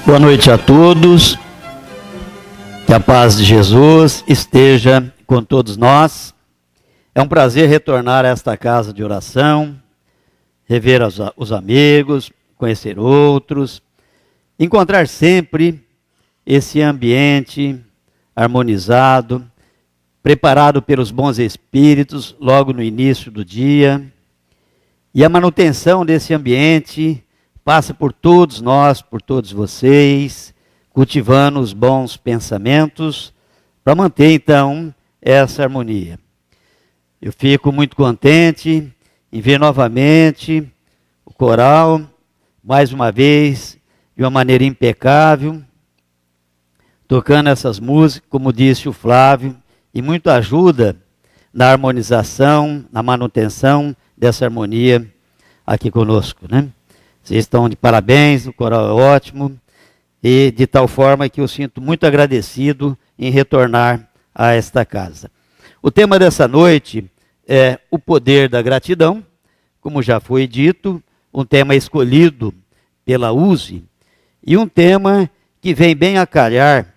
Boa noite a todos, que a paz de Jesus esteja com todos nós. É um prazer retornar a esta casa de oração, rever os amigos, conhecer outros, encontrar sempre esse ambiente harmonizado, preparado pelos bons espíritos logo no início do dia. E a manutenção desse ambiente passa por todos nós, por todos vocês, cultivando os bons pensamentos para manter então essa harmonia. Eu fico muito contente em ver novamente o coral, mais uma vez, de uma maneira impecável, tocando essas músicas, como disse o Flávio, e muito ajuda na harmonização, na manutenção dessa harmonia aqui conosco, né? Vocês estão de parabéns, o coral é ótimo, e de tal forma que eu sinto muito agradecido em retornar a esta casa. O tema dessa noite é o poder da gratidão, como já foi dito, um tema escolhido pela USE, e um tema que vem bem a calhar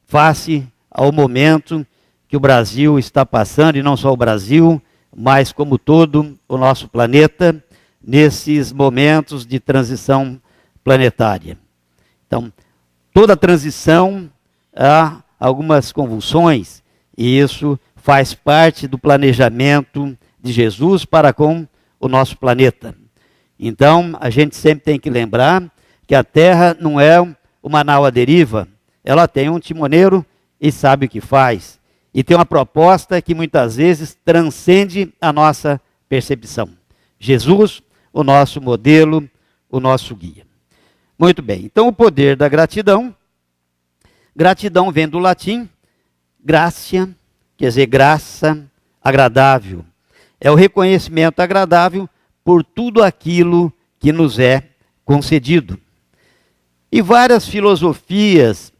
face ao momento que o Brasil está passando, e não só o Brasil, mas como todo o nosso planeta, nesses momentos de transição planetária. Então, toda transição há algumas convulsões, e isso faz parte do planejamento de Jesus para com o nosso planeta. Então, a gente sempre tem que lembrar que a Terra não é uma nau à deriva, ela tem um timoneiro e sabe o que faz. E tem uma proposta que muitas vezes transcende a nossa percepção. Jesus, o nosso modelo, o nosso guia. Muito bem, então o poder da gratidão. Gratidão vem do latim, gratia, quer dizer graça, agradável. É o reconhecimento agradável por tudo aquilo que nos é concedido. E várias filosofias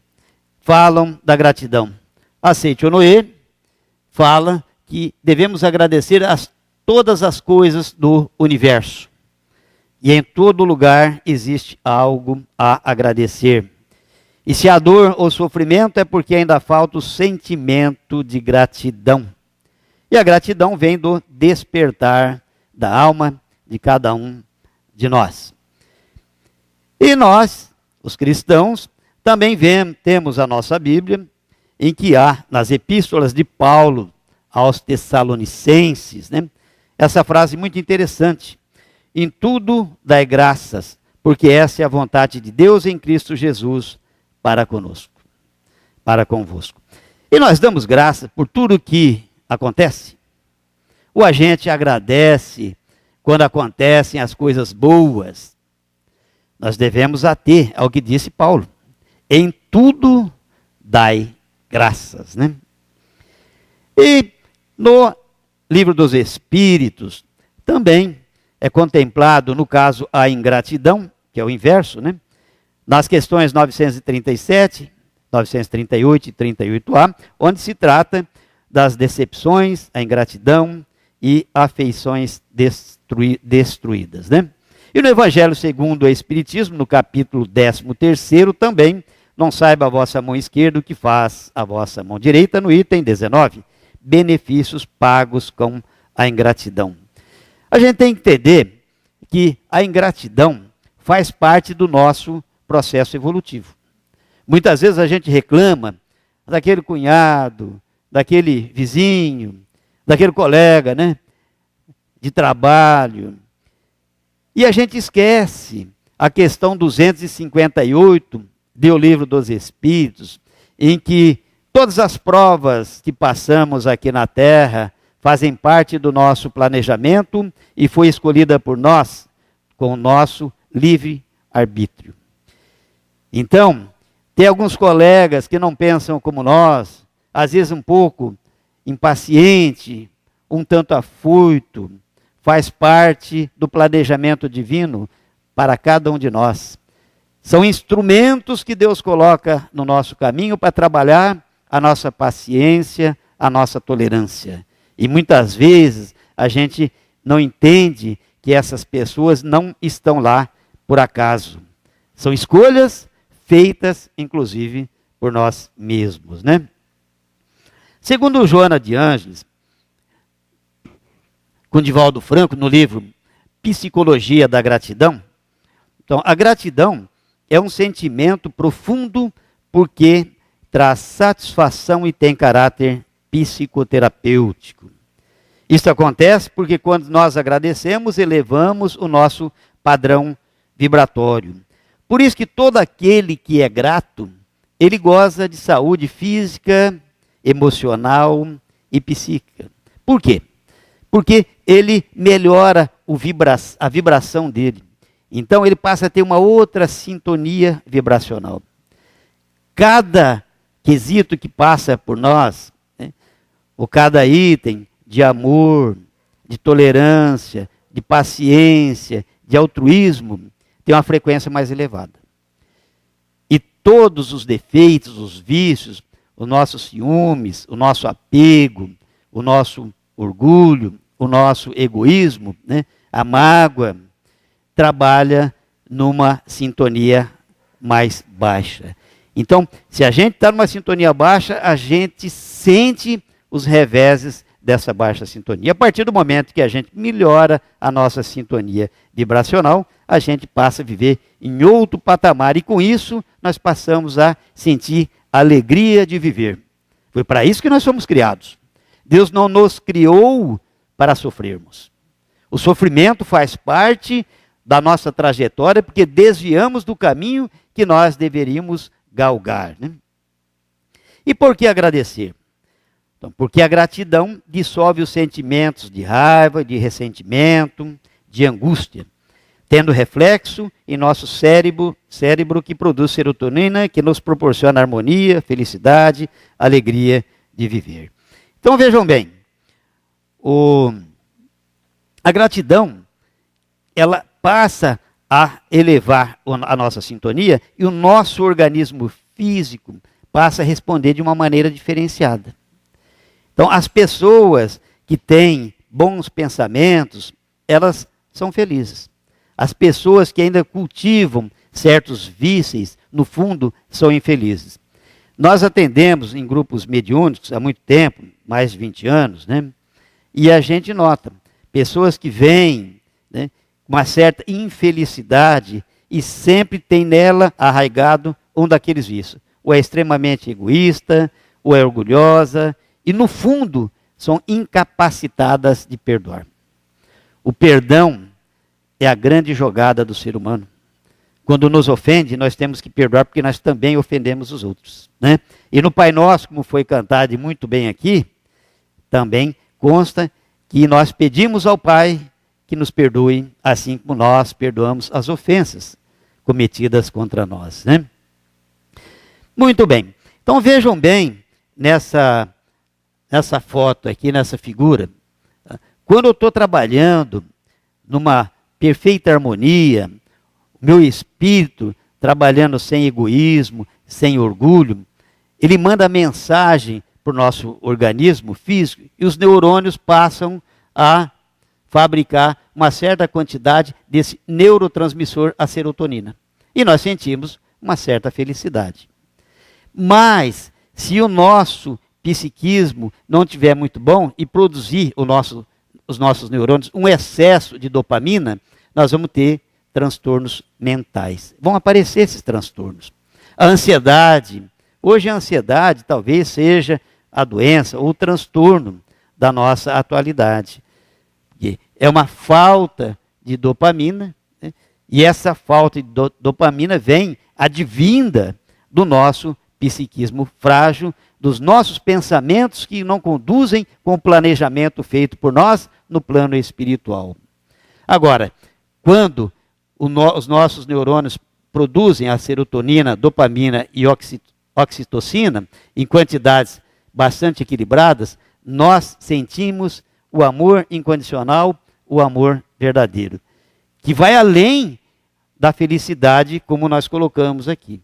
falam da gratidão. A Seitō-no-e fala que devemos agradecer a todas as coisas do universo. E em todo lugar existe algo a agradecer. E se há dor ou sofrimento é porque ainda falta o sentimento de gratidão. E a gratidão vem do despertar da alma de cada um de nós. E nós, os cristãos, também temos a nossa Bíblia, em que há, nas epístolas de Paulo aos Tessalonicenses, né, essa frase muito interessante. Em tudo dai graças, porque essa é a vontade de Deus em Cristo Jesus para conosco, para convosco. E nós damos graças por tudo que acontece. O agente agradece quando acontecem as coisas boas. Nós devemos ater ao que disse Paulo. Em tudo dai graças, né? E no Livro dos Espíritos também é contemplado, no caso, a ingratidão, que é o inverso, né? Nas questões 937, 938 e 38A, onde se trata das decepções, a ingratidão e afeições destruídas, né? E no Evangelho segundo o Espiritismo, no capítulo 13º também, não saiba a vossa mão esquerda o que faz a vossa mão direita, no item 19, benefícios pagos com a ingratidão. A gente tem que entender que a ingratidão faz parte do nosso processo evolutivo. Muitas vezes a gente reclama daquele cunhado, daquele vizinho, daquele colega, né, de trabalho. E a gente esquece a questão 258 do Livro dos Espíritos, em que todas as provas que passamos aqui na Terra fazem parte do nosso planejamento e foi escolhida por nós com o nosso livre arbítrio. Então, tem alguns colegas que não pensam como nós, às vezes um pouco impaciente, um tanto afoito, faz parte do planejamento divino para cada um de nós. São instrumentos que Deus coloca no nosso caminho para trabalhar a nossa paciência, a nossa tolerância. E muitas vezes a gente não entende que essas pessoas não estão lá por acaso. São escolhas feitas, inclusive, por nós mesmos, né? Segundo Joana de Ângeles, com Divaldo Franco, no livro Psicologia da Gratidão, então, a gratidão é um sentimento profundo porque traz satisfação e tem caráter psicoterapêutico. Isso acontece porque quando nós agradecemos, elevamos o nosso padrão vibratório. Por isso que todo aquele que é grato, ele goza de saúde física, emocional e psíquica. Por quê? Porque ele melhora a vibração dele. Então ele passa a ter uma outra sintonia vibracional. Cada quesito que passa por nós, né, ou cada item de amor, de tolerância, de paciência, de altruísmo, tem uma frequência mais elevada. E todos os defeitos, os vícios, os nossos ciúmes, o nosso apego, o nosso orgulho, o nosso egoísmo, né, a mágoa, trabalha numa sintonia mais baixa. Então, se a gente está numa sintonia baixa, a gente sente os reveses dessa baixa sintonia. A partir do momento que a gente melhora a nossa sintonia vibracional, a gente passa a viver em outro patamar. E com isso, nós passamos a sentir a alegria de viver. Foi para isso que nós fomos criados. Deus não nos criou para sofrermos. O sofrimento faz parte da nossa trajetória, porque desviamos do caminho que nós deveríamos galgar, né? E por que agradecer? Então, porque a gratidão dissolve os sentimentos de raiva, de ressentimento, de angústia, tendo reflexo em nosso cérebro que produz serotonina, que nos proporciona harmonia, felicidade, alegria de viver. Então vejam bem, a gratidão, ela passa a elevar a nossa sintonia e o nosso organismo físico passa a responder de uma maneira diferenciada. Então, as pessoas que têm bons pensamentos, elas são felizes. As pessoas que ainda cultivam certos vícios, no fundo, são infelizes. Nós atendemos em grupos mediúnicos há muito tempo, mais de 20 anos, né? E a gente nota pessoas que vêm, né, uma certa infelicidade e sempre tem nela arraigado um daqueles vícios. Ou é extremamente egoísta, ou é orgulhosa, e no fundo são incapacitadas de perdoar. O perdão é a grande jogada do ser humano. Quando nos ofende, nós temos que perdoar porque nós também ofendemos os outros, né? E no Pai Nosso, como foi cantado e muito bem aqui, também consta que nós pedimos ao Pai que nos perdoe, assim como nós perdoamos as ofensas cometidas contra nós, né? Muito bem. Então vejam bem nessa foto aqui, nessa figura. Quando eu estou trabalhando numa perfeita harmonia, o meu espírito trabalhando sem egoísmo, sem orgulho, ele manda mensagem para o nosso organismo físico e os neurônios passam a fabricar uma certa quantidade desse neurotransmissor, a serotonina. E nós sentimos uma certa felicidade. Mas, se o nosso psiquismo não estiver muito bom e produzir os nossos neurônios um excesso de dopamina, nós vamos ter transtornos mentais. Vão aparecer esses transtornos. A ansiedade, hoje a ansiedade talvez seja a doença ou o transtorno da nossa atualidade. É uma falta de dopamina, né? E essa falta de dopamina vem advinda do nosso psiquismo frágil, dos nossos pensamentos que não conduzem com o planejamento feito por nós no plano espiritual. Agora, quando os nossos neurônios produzem a serotonina, dopamina e oxitocina em quantidades bastante equilibradas, nós sentimos o amor incondicional, o amor verdadeiro, que vai além da felicidade, como nós colocamos aqui.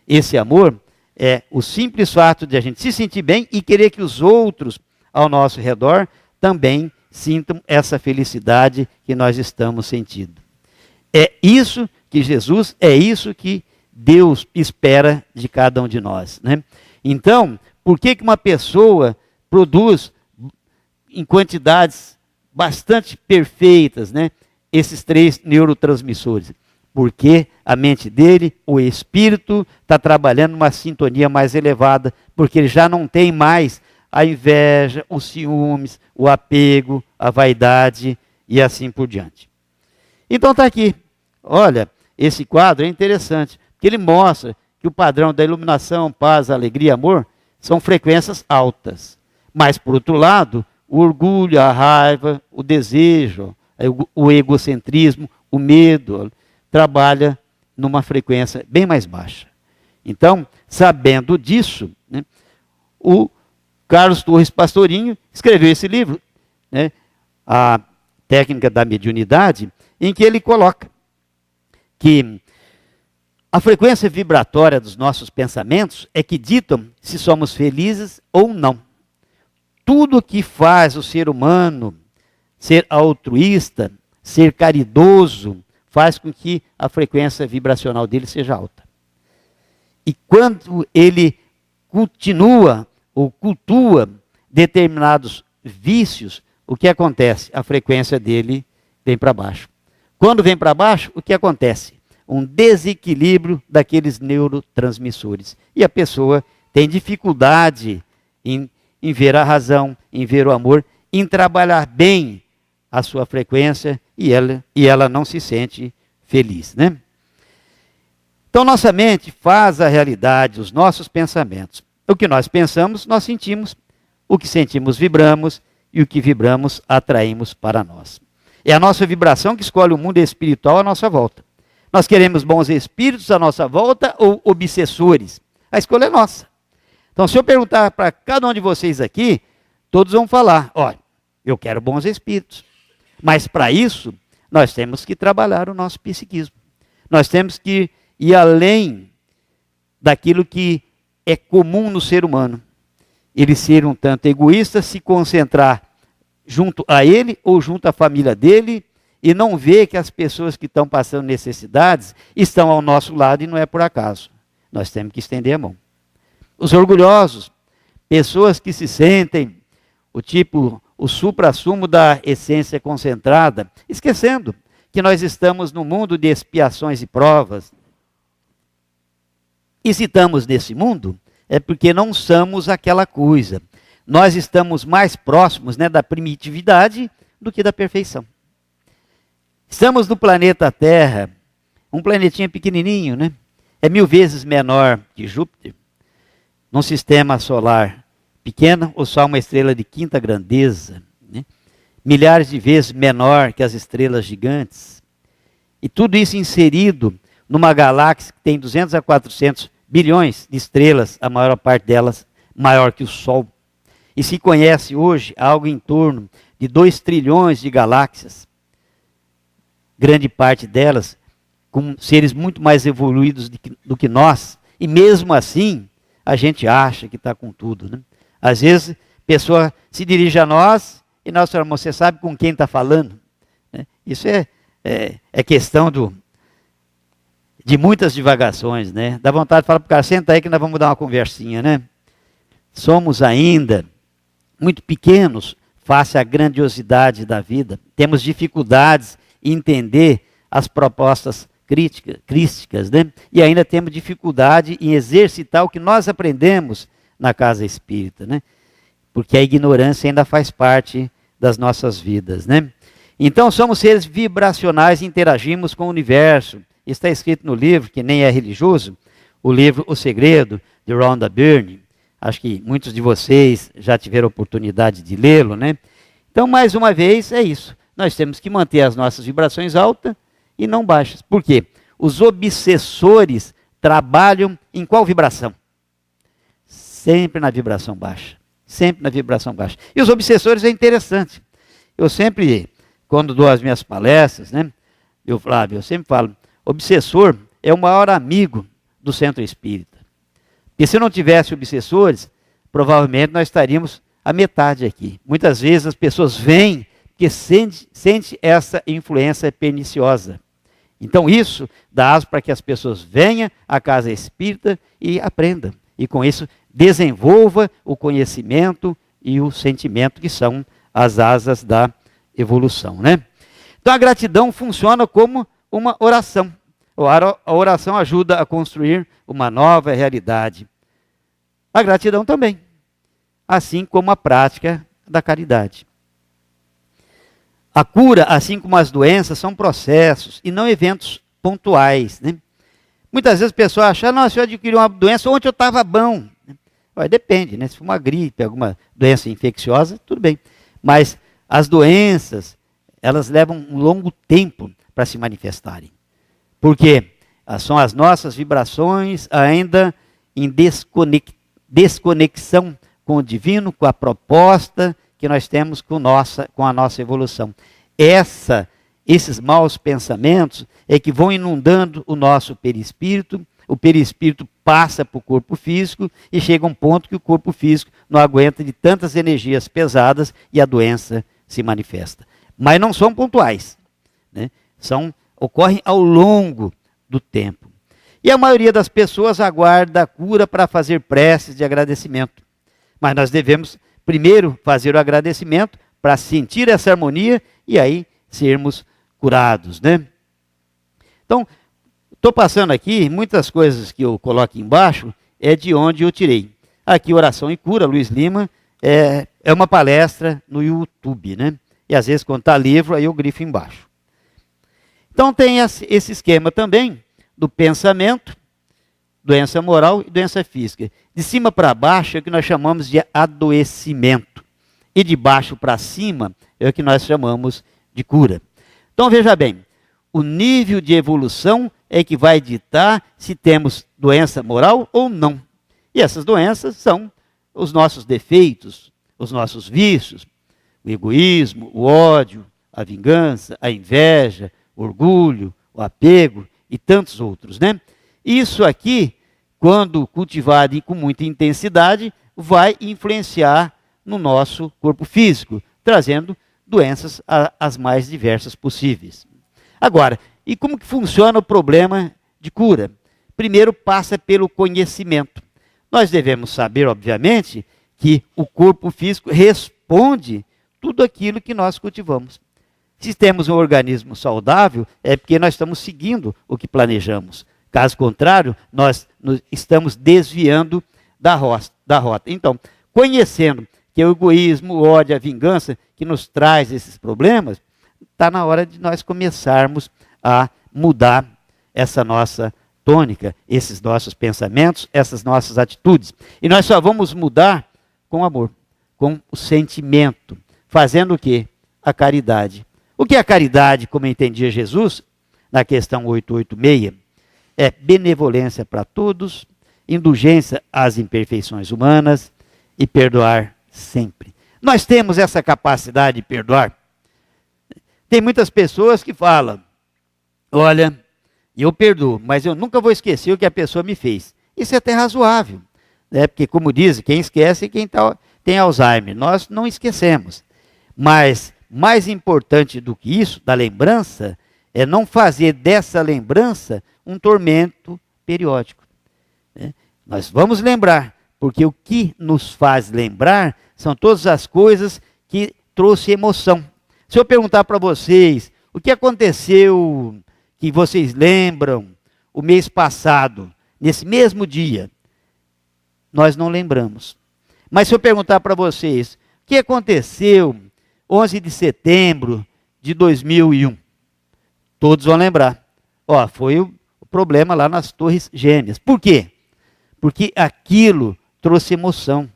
Esse amor é o simples fato de a gente se sentir bem e querer que os outros ao nosso redor também sintam essa felicidade que nós estamos sentindo. É isso que Jesus, é isso que Deus espera de cada um de nós, né? Então, por que uma pessoa produz em quantidades bastante perfeitas, né, esses 3 neurotransmissores? Porque a mente dele, o espírito, está trabalhando numa sintonia mais elevada, porque ele já não tem mais a inveja, os ciúmes, o apego, a vaidade e assim por diante. Então está aqui, olha, esse quadro é interessante, porque ele mostra que o padrão da iluminação, paz, alegria, amor, são frequências altas. Mas, por outro lado, o orgulho, a raiva, o desejo, o egocentrismo, o medo, trabalha numa frequência bem mais baixa. Então, sabendo disso, né, o Carlos Torres Pastorinho escreveu esse livro, né, A Técnica da Mediunidade, em que ele coloca que a frequência vibratória dos nossos pensamentos é que ditam se somos felizes ou não. Tudo que faz o ser humano ser altruísta, ser caridoso, faz com que a frequência vibracional dele seja alta. E quando ele continua ou cultua determinados vícios, o que acontece? A frequência dele vem para baixo. Quando vem para baixo, o que acontece? Um desequilíbrio daqueles neurotransmissores. E a pessoa tem dificuldade em ver a razão, em ver o amor, em trabalhar bem a sua frequência e ela não se sente feliz, né? Então nossa mente faz a realidade, os nossos pensamentos. O que nós pensamos, nós sentimos. O que sentimos, vibramos. E o que vibramos, atraímos para nós. É a nossa vibração que escolhe o mundo espiritual à nossa volta. Nós queremos bons espíritos à nossa volta ou obsessores? A escolha é nossa. Então, se eu perguntar para cada um de vocês aqui, todos vão falar, olha, eu quero bons espíritos. Mas para isso, nós temos que trabalhar o nosso psiquismo. Nós temos que ir além daquilo que é comum no ser humano. Ele ser um tanto egoísta, se concentrar junto a ele ou junto à família dele e não ver que as pessoas que estão passando necessidades estão ao nosso lado e não é por acaso. Nós temos que estender a mão. Os orgulhosos, pessoas que se sentem o suprassumo da essência concentrada, esquecendo que nós estamos no mundo de expiações e provas. E se estamos nesse mundo, é porque não somos aquela coisa. Nós estamos mais próximos, né, da primitividade do que da perfeição. Estamos no planeta Terra, um planetinha pequenininho, né? É 1000 vezes menor que Júpiter. Num sistema solar pequeno, o Sol é uma estrela de quinta grandeza, né? Milhares de vezes menor que as estrelas gigantes. E tudo isso inserido numa galáxia que tem 200 a 400 bilhões de estrelas, a maior parte delas maior que o Sol. E se conhece hoje algo em torno de 2 trilhões de galáxias, grande parte delas com seres muito mais evoluídos do que nós, e mesmo assim a gente acha que está com tudo, né? Às vezes a pessoa se dirige a nós e nós falamos, você sabe com quem está falando? Né? Isso é questão de muitas divagações, né? Dá vontade de falar para o cara, senta aí que nós vamos dar uma conversinha, né? Somos ainda muito pequenos face à grandiosidade da vida. Temos dificuldades em entender as propostas crísticas, né? E ainda temos dificuldade em exercitar o que nós aprendemos na casa espírita, né? Porque a ignorância ainda faz parte das nossas vidas, né? Então somos seres vibracionais e interagimos com o universo. Está escrito no livro, que nem é religioso, o livro O Segredo, de Rhonda Byrne. Acho que muitos de vocês já tiveram oportunidade de lê-lo, né? Então, mais uma vez, é isso. Nós temos que manter as nossas vibrações altas e não baixas. Por quê? Os obsessores trabalham em qual vibração? Sempre na vibração baixa. Sempre na vibração baixa. E os obsessores é interessante. Eu sempre, quando dou as minhas palestras, né? Flávio, eu sempre falo, obsessor é o maior amigo do centro espírita. Porque se não tivesse obsessores, provavelmente nós estaríamos a metade aqui. Muitas vezes as pessoas vêm porque sente essa influência perniciosa. Então isso dá aso para que as pessoas venham à casa espírita e aprendam. E com isso desenvolva o conhecimento e o sentimento, que são as asas da evolução, né? Então a gratidão funciona como uma oração. A oração ajuda a construir uma nova realidade. A gratidão também, assim como a prática da caridade. A cura, assim como as doenças, são processos e não eventos pontuais, né? Muitas vezes a pessoa acha, nossa, eu adquiri uma doença, ontem eu estava bom. Depende, né? Se for uma gripe, alguma doença infecciosa, tudo bem. Mas as doenças, elas levam um longo tempo para se manifestarem. Porque são as nossas vibrações ainda em desconexão com o divino, com a proposta que nós temos com a nossa evolução. Esses maus pensamentos é que vão inundando o nosso perispírito. O perispírito passa para o corpo físico e chega a um ponto que o corpo físico não aguenta de tantas energias pesadas e a doença se manifesta. Mas não são pontuais, né? Ocorrem ao longo do tempo. E a maioria das pessoas aguarda a cura para fazer preces de agradecimento. Mas nós devemos primeiro fazer o agradecimento para sentir essa harmonia e aí sermos curados, né? Então, estou passando aqui, muitas coisas que eu coloco embaixo é de onde eu tirei. Aqui, Oração e Cura, Luiz Lima, é uma palestra no YouTube, né? E às vezes quando está livro, aí eu grifo embaixo. Então tem esse esquema também do pensamento, doença moral e doença física. De cima para baixo é o que nós chamamos de adoecimento. E de baixo para cima é o que nós chamamos de cura. Então veja bem, o nível de evolução é que vai ditar se temos doença moral ou não. E essas doenças são os nossos defeitos, os nossos vícios, o egoísmo, o ódio, a vingança, a inveja, o orgulho, o apego e tantos outros, né? Isso aqui, quando cultivado e com muita intensidade, vai influenciar no nosso corpo físico, trazendo doenças as mais diversas possíveis. Agora, e como que funciona o problema de cura? Primeiro passa pelo conhecimento. Nós devemos saber, obviamente, que o corpo físico responde tudo aquilo que nós cultivamos. Se temos um organismo saudável, é porque nós estamos seguindo o que planejamos. Caso contrário, nós estamos desviando da rota. Então, conhecendo que é o egoísmo, o ódio, a vingança que nos traz esses problemas, está na hora de nós começarmos a mudar essa nossa tônica, esses nossos pensamentos, essas nossas atitudes. E nós só vamos mudar com amor, com o sentimento. Fazendo o quê? A caridade. O que é a caridade, como entendia Jesus, na questão 886? É benevolência para todos, indulgência às imperfeições humanas e perdoar sempre. Nós temos essa capacidade de perdoar. Tem muitas pessoas que falam, olha, eu perdoo, mas eu nunca vou esquecer o que a pessoa me fez. Isso é até razoável, né? Porque como dizem, quem esquece é quem tem Alzheimer. Nós não esquecemos. Mas mais importante do que isso, da lembrança, é não fazer dessa lembrança um tormento periódico, né? Nós vamos lembrar, porque o que nos faz lembrar são todas as coisas que trouxe emoção. Se eu perguntar para vocês, o que aconteceu que vocês lembram o mês passado, nesse mesmo dia, nós não lembramos. Mas se eu perguntar para vocês, o que aconteceu 11 de setembro de 2001? Todos vão lembrar. Foi o problema lá nas Torres Gêmeas. Por quê? Porque aquilo trouxe emoção,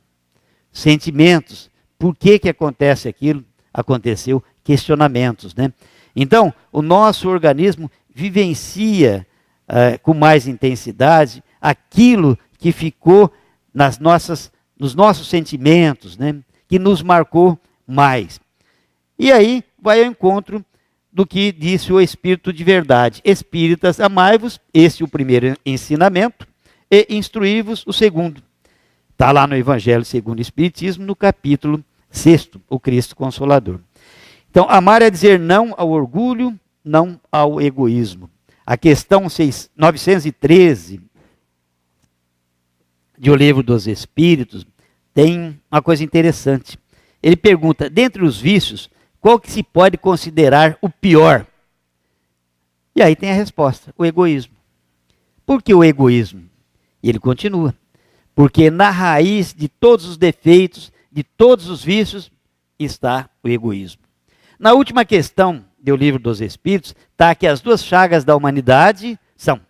sentimentos. Por que acontece aquilo? Aconteceu questionamentos, né? Então, o nosso organismo vivencia com mais intensidade aquilo que ficou nos nossos sentimentos, né? Que nos marcou mais. E aí vai ao encontro do que disse o Espírito de Verdade. Espíritas, amai-vos, esse é o primeiro ensinamento, e instruí-vos o segundo. Está lá no Evangelho segundo o Espiritismo, no capítulo 6º, o Cristo Consolador. Então, amar é dizer não ao orgulho, não ao egoísmo. A questão 913 de O Livro dos Espíritos tem uma coisa interessante. Ele pergunta, dentre os vícios, qual que se pode considerar o pior? E aí tem a resposta, o egoísmo. Por que o egoísmo? E ele continua, porque na raiz de todos os defeitos, de todos os vícios, está o egoísmo. Na última questão do Livro dos Espíritos, está que as duas chagas da humanidade são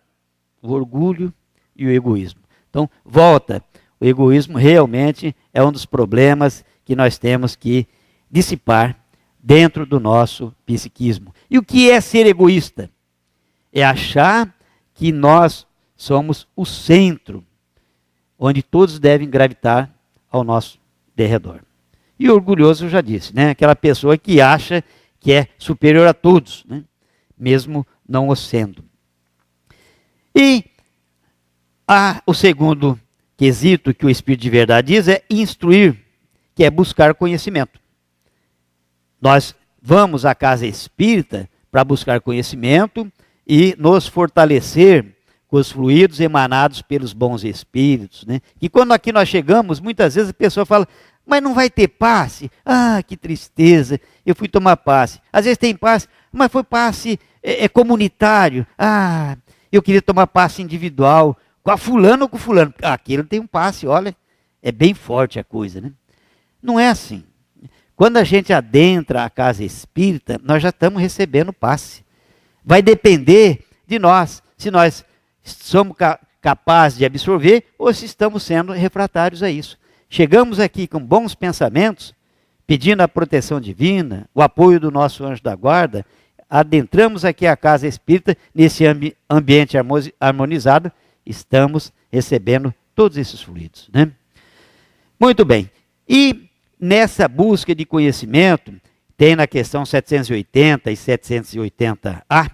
o orgulho e o egoísmo. Então, volta, o egoísmo realmente é um dos problemas que nós temos que dissipar dentro do nosso psiquismo. E o que é ser egoísta? É achar que nós somos o centro, onde todos devem gravitar ao nosso derredor. E orgulhoso, eu já disse, né? Aquela pessoa que acha que é superior a todos, né? Mesmo não o sendo. E o segundo quesito que o Espírito de Verdade diz é instruir, que é buscar conhecimento. Nós vamos à casa espírita para buscar conhecimento e nos fortalecer com os fluidos emanados pelos bons espíritos, né? E quando aqui nós chegamos, muitas vezes a pessoa fala, mas não vai ter passe? Ah, que tristeza, eu fui tomar passe. Às vezes tem passe, mas foi passe comunitário. Ah, eu queria tomar passe individual, com a fulano ou com fulano. Ah, aquele tem um passe, olha, é bem forte a coisa, né? Não é assim. Quando a gente adentra a casa espírita, nós já estamos recebendo passe. Vai depender de nós, se nós somos capazes de absorver ou se estamos sendo refratários a isso. Chegamos aqui com bons pensamentos, pedindo a proteção divina, o apoio do nosso anjo da guarda, adentramos aqui a casa espírita, nesse ambiente harmonizado, estamos recebendo todos esses fluidos, né? Muito bem. E nessa busca de conhecimento, tem na questão 780 e 780A,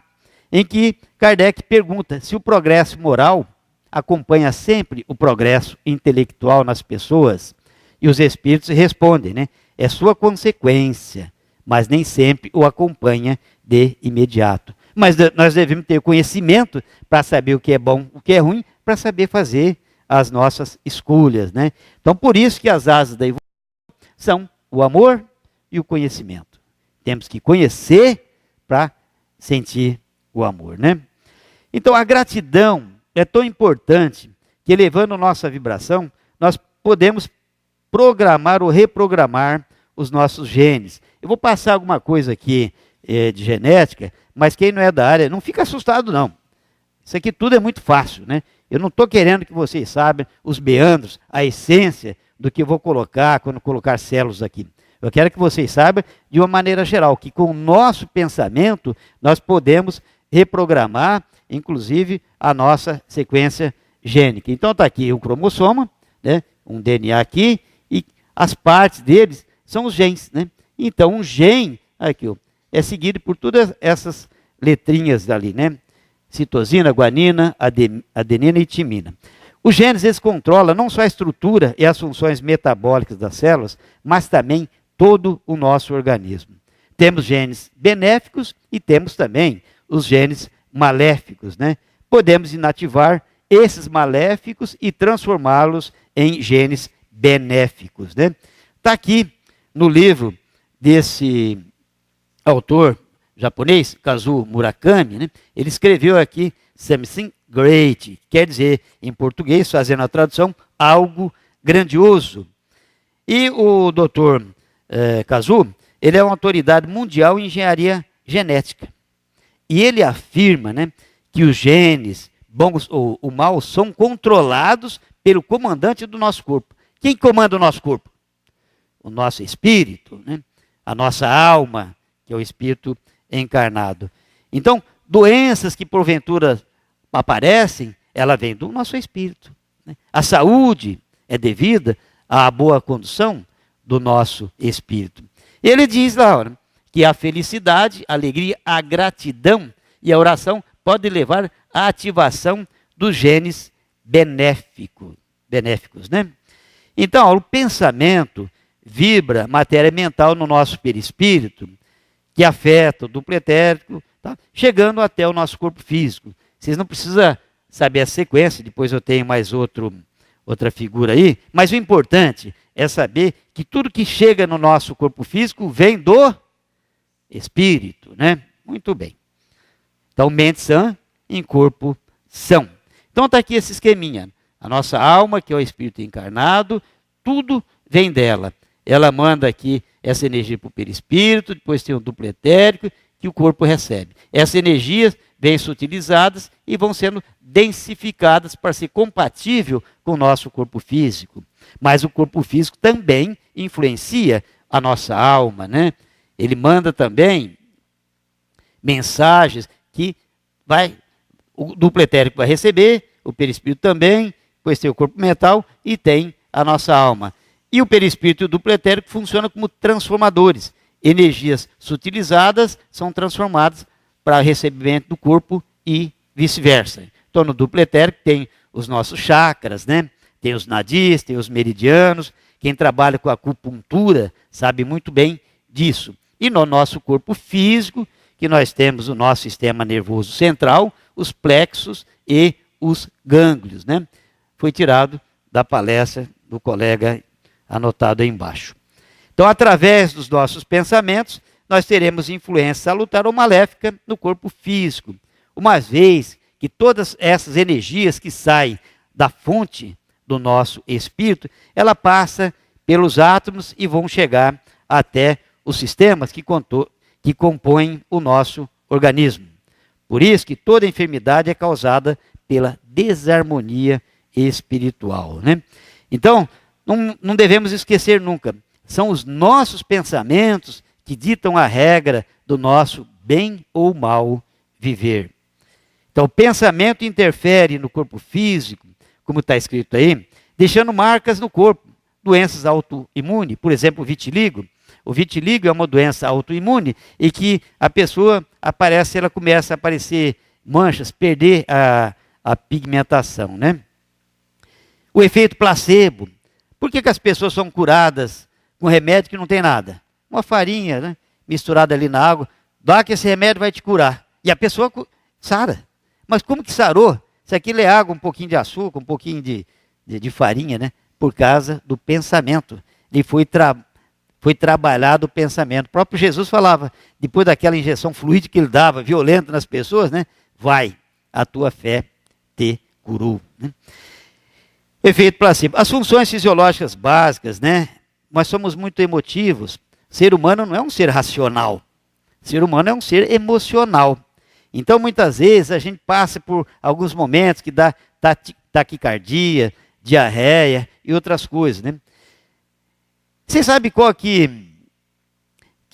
em que Kardec pergunta se o progresso moral acompanha sempre o progresso intelectual nas pessoas, e os espíritos respondem, né? É sua consequência, mas nem sempre o acompanha de imediato. Mas nós devemos ter conhecimento para saber o que é bom, o que é ruim, para saber fazer as nossas escolhas, né? Então, por isso que as asas da evolução são o amor e o conhecimento. Temos que conhecer para sentir o amor, né? Então, a gratidão é tão importante que, elevando nossa vibração, nós podemos programar ou reprogramar os nossos genes. Eu vou passar alguma coisa aqui de genética, mas quem não é da área, não fica assustado não. Isso aqui tudo é muito fácil, né? Eu não estou querendo que vocês saibam os meandros, a essência do que eu vou colocar quando colocar células aqui. Eu quero que vocês saibam de uma maneira geral, que com o nosso pensamento nós podemos reprogramar, inclusive, a nossa sequência gênica. Então está aqui um cromossoma, né? Um DNA aqui, e as partes deles são os genes, né? Então um gene, aqui, ó, é seguido por todas essas letrinhas ali, né? Citosina, guanina, adenina e timina. Os genes, eles controlam não só a estrutura e as funções metabólicas das células, mas também todo o nosso organismo. Temos genes benéficos e temos também os genes maléficos, né? Podemos inativar esses maléficos e transformá-los em genes benéficos, né? Está aqui no livro desse autor japonês, Kazuo Murakami, né? Ele escreveu aqui Something Great, quer dizer, em português, fazendo a tradução, algo grandioso. E o doutor Kazuo, ele é uma autoridade mundial em engenharia genética. E ele afirma, né, que os genes, bons ou o mal, são controlados pelo comandante do nosso corpo. Quem comanda o nosso corpo? O nosso espírito, né? A nossa alma, que é o espírito encarnado. Então, doenças que porventura aparecem, ela vem do nosso espírito, né? A saúde é devida à boa condução do nosso espírito. Ele diz lá, né, que a felicidade, a alegria, a gratidão e a oração podem levar à ativação dos genes benéficos, né? Então, o pensamento vibra matéria mental no nosso perispírito, que afeta o duplo etérico, tá? Chegando até o nosso corpo físico. Vocês não precisam saber a sequência, depois eu tenho mais outra figura aí, mas o importante é saber que tudo que chega no nosso corpo físico vem do espírito, né? Muito bem. Então, mente sã em corpo são. Então está aqui esse esqueminha. A nossa alma, que é o espírito encarnado, tudo vem dela. Ela manda aqui essa energia para o perispírito, depois tem o duplo etérico, que o corpo recebe. Essas energias vêm sutilizadas e vão sendo densificadas para ser compatível com o nosso corpo físico. Mas o corpo físico também influencia a nossa alma, né? Ele manda também mensagens que o duplo etérico vai receber, o perispírito também, depois tem o corpo mental e tem a nossa alma. E o perispírito e o duplo etérico funcionam como transformadores. Energias sutilizadas são transformadas para recebimento do corpo e vice-versa. Então, no duplo etérico tem os nossos chakras, né? Tem os nadis, tem os meridianos. Quem trabalha com acupuntura sabe muito bem disso. E no nosso corpo físico, que nós temos o nosso sistema nervoso central, os plexos e os gânglios, né? Foi tirado da palestra do colega anotado aí embaixo. Então, através dos nossos pensamentos, nós teremos influência salutar ou maléfica no corpo físico. Uma vez que todas essas energias que saem da fonte do nosso espírito, ela passa pelos átomos e vão chegar até os sistemas que compõem o nosso organismo. Por isso que toda enfermidade é causada pela desarmonia espiritual, né? Então, não devemos esquecer nunca, são os nossos pensamentos que ditam a regra do nosso bem ou mal viver. Então, o pensamento interfere no corpo físico, como está escrito aí, deixando marcas no corpo, doenças autoimunes, por exemplo, o vitiligo. O vitiligo é uma doença autoimune e que a pessoa ela começa a aparecer manchas, perder a pigmentação, né? O efeito placebo. Por que as pessoas são curadas com remédio que não tem nada? Uma farinha, né, misturada ali na água, dá que esse remédio vai te curar. E a pessoa sara. Mas como que sarou? Se aquilo é água, um pouquinho de açúcar, um pouquinho de farinha, né? Por causa do pensamento. Ele foi trabalhado o pensamento. O próprio Jesus falava, depois daquela injeção fluídica que ele dava, violenta nas pessoas, né? Vai, a tua fé te curou, né? Efeito placebo. As funções fisiológicas básicas, né? Nós somos muito emotivos. O ser humano não é um ser racional. O ser humano é um ser emocional. Então, muitas vezes, a gente passa por alguns momentos que dá taquicardia, diarreia e outras coisas, né? Você sabe qual que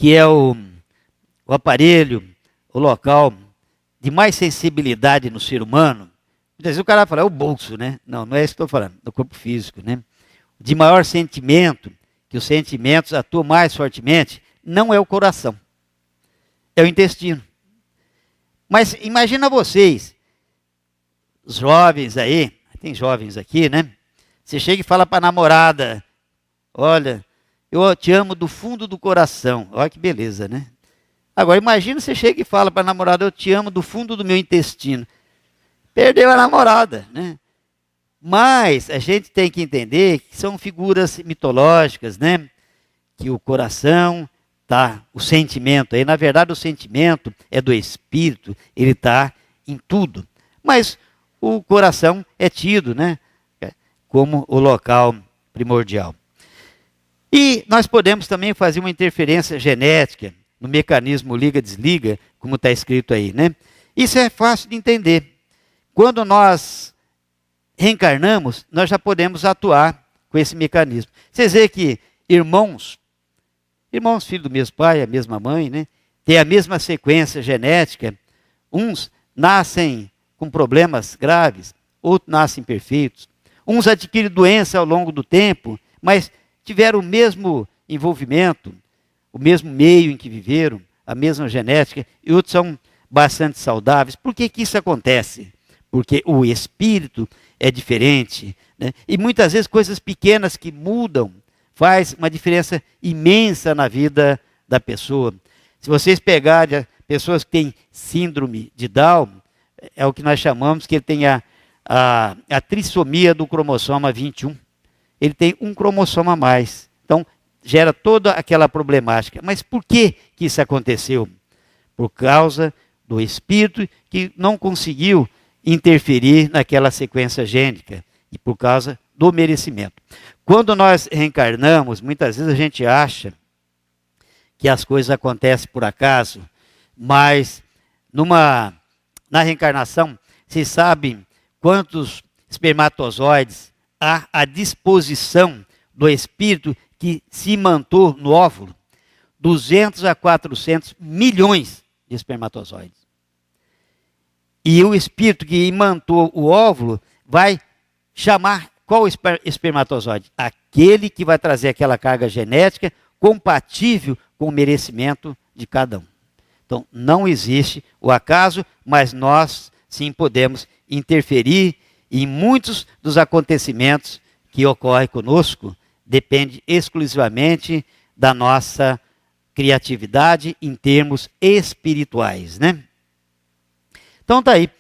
é o aparelho, o local de mais sensibilidade no ser humano? Muitas vezes o cara fala, é o bolso, né? Não é isso que estou falando, do corpo físico, né? De maior sentimento, que os sentimentos atuam mais fortemente, não é o coração, é o intestino. Mas imagina vocês, os jovens aí, tem jovens aqui, né? Você chega e fala para a namorada, olha, eu te amo do fundo do coração. Olha que beleza, né? Agora imagina você chega e fala para a namorada, eu te amo do fundo do meu intestino. Perdeu a namorada, né? Mas a gente tem que entender que são figuras mitológicas, né? Que o coração o sentimento aí, na verdade o sentimento é do espírito, ele está em tudo. Mas o coração é tido, né? Como o local primordial. E nós podemos também fazer uma interferência genética no mecanismo liga-desliga, como está escrito aí, né? Isso é fácil de entender. Quando nós reencarnamos, nós já podemos atuar com esse mecanismo. Vocês veem que irmãos, filhos do mesmo pai, a mesma mãe, né? Tem a mesma sequência genética. Uns nascem com problemas graves, outros nascem perfeitos. Uns adquirem doença ao longo do tempo, mas tiveram o mesmo envolvimento, o mesmo meio em que viveram, a mesma genética, e outros são bastante saudáveis. Por que isso acontece? Porque o espírito é diferente, né? E muitas vezes coisas pequenas que mudam faz uma diferença imensa na vida da pessoa. Se vocês pegarem pessoas que têm síndrome de Down, é o que nós chamamos que ele tem a trissomia do cromossoma 21. Ele tem um cromossoma a mais. Então, gera toda aquela problemática. Mas por que isso aconteceu? Por causa do espírito que não conseguiu interferir naquela sequência gênica e por causa do merecimento. Quando nós reencarnamos, muitas vezes a gente acha que as coisas acontecem por acaso, mas na reencarnação, vocês sabem quantos espermatozoides há à disposição do espírito que se imantou no óvulo? 200 a 400 milhões de espermatozoides. E o espírito que imantou o óvulo vai chamar qual espermatozoide? Aquele que vai trazer aquela carga genética compatível com o merecimento de cada um. Então, não existe o acaso, mas nós sim podemos interferir em muitos dos acontecimentos que ocorrem conosco, depende exclusivamente da nossa criatividade em termos espirituais, né? Então tá aí,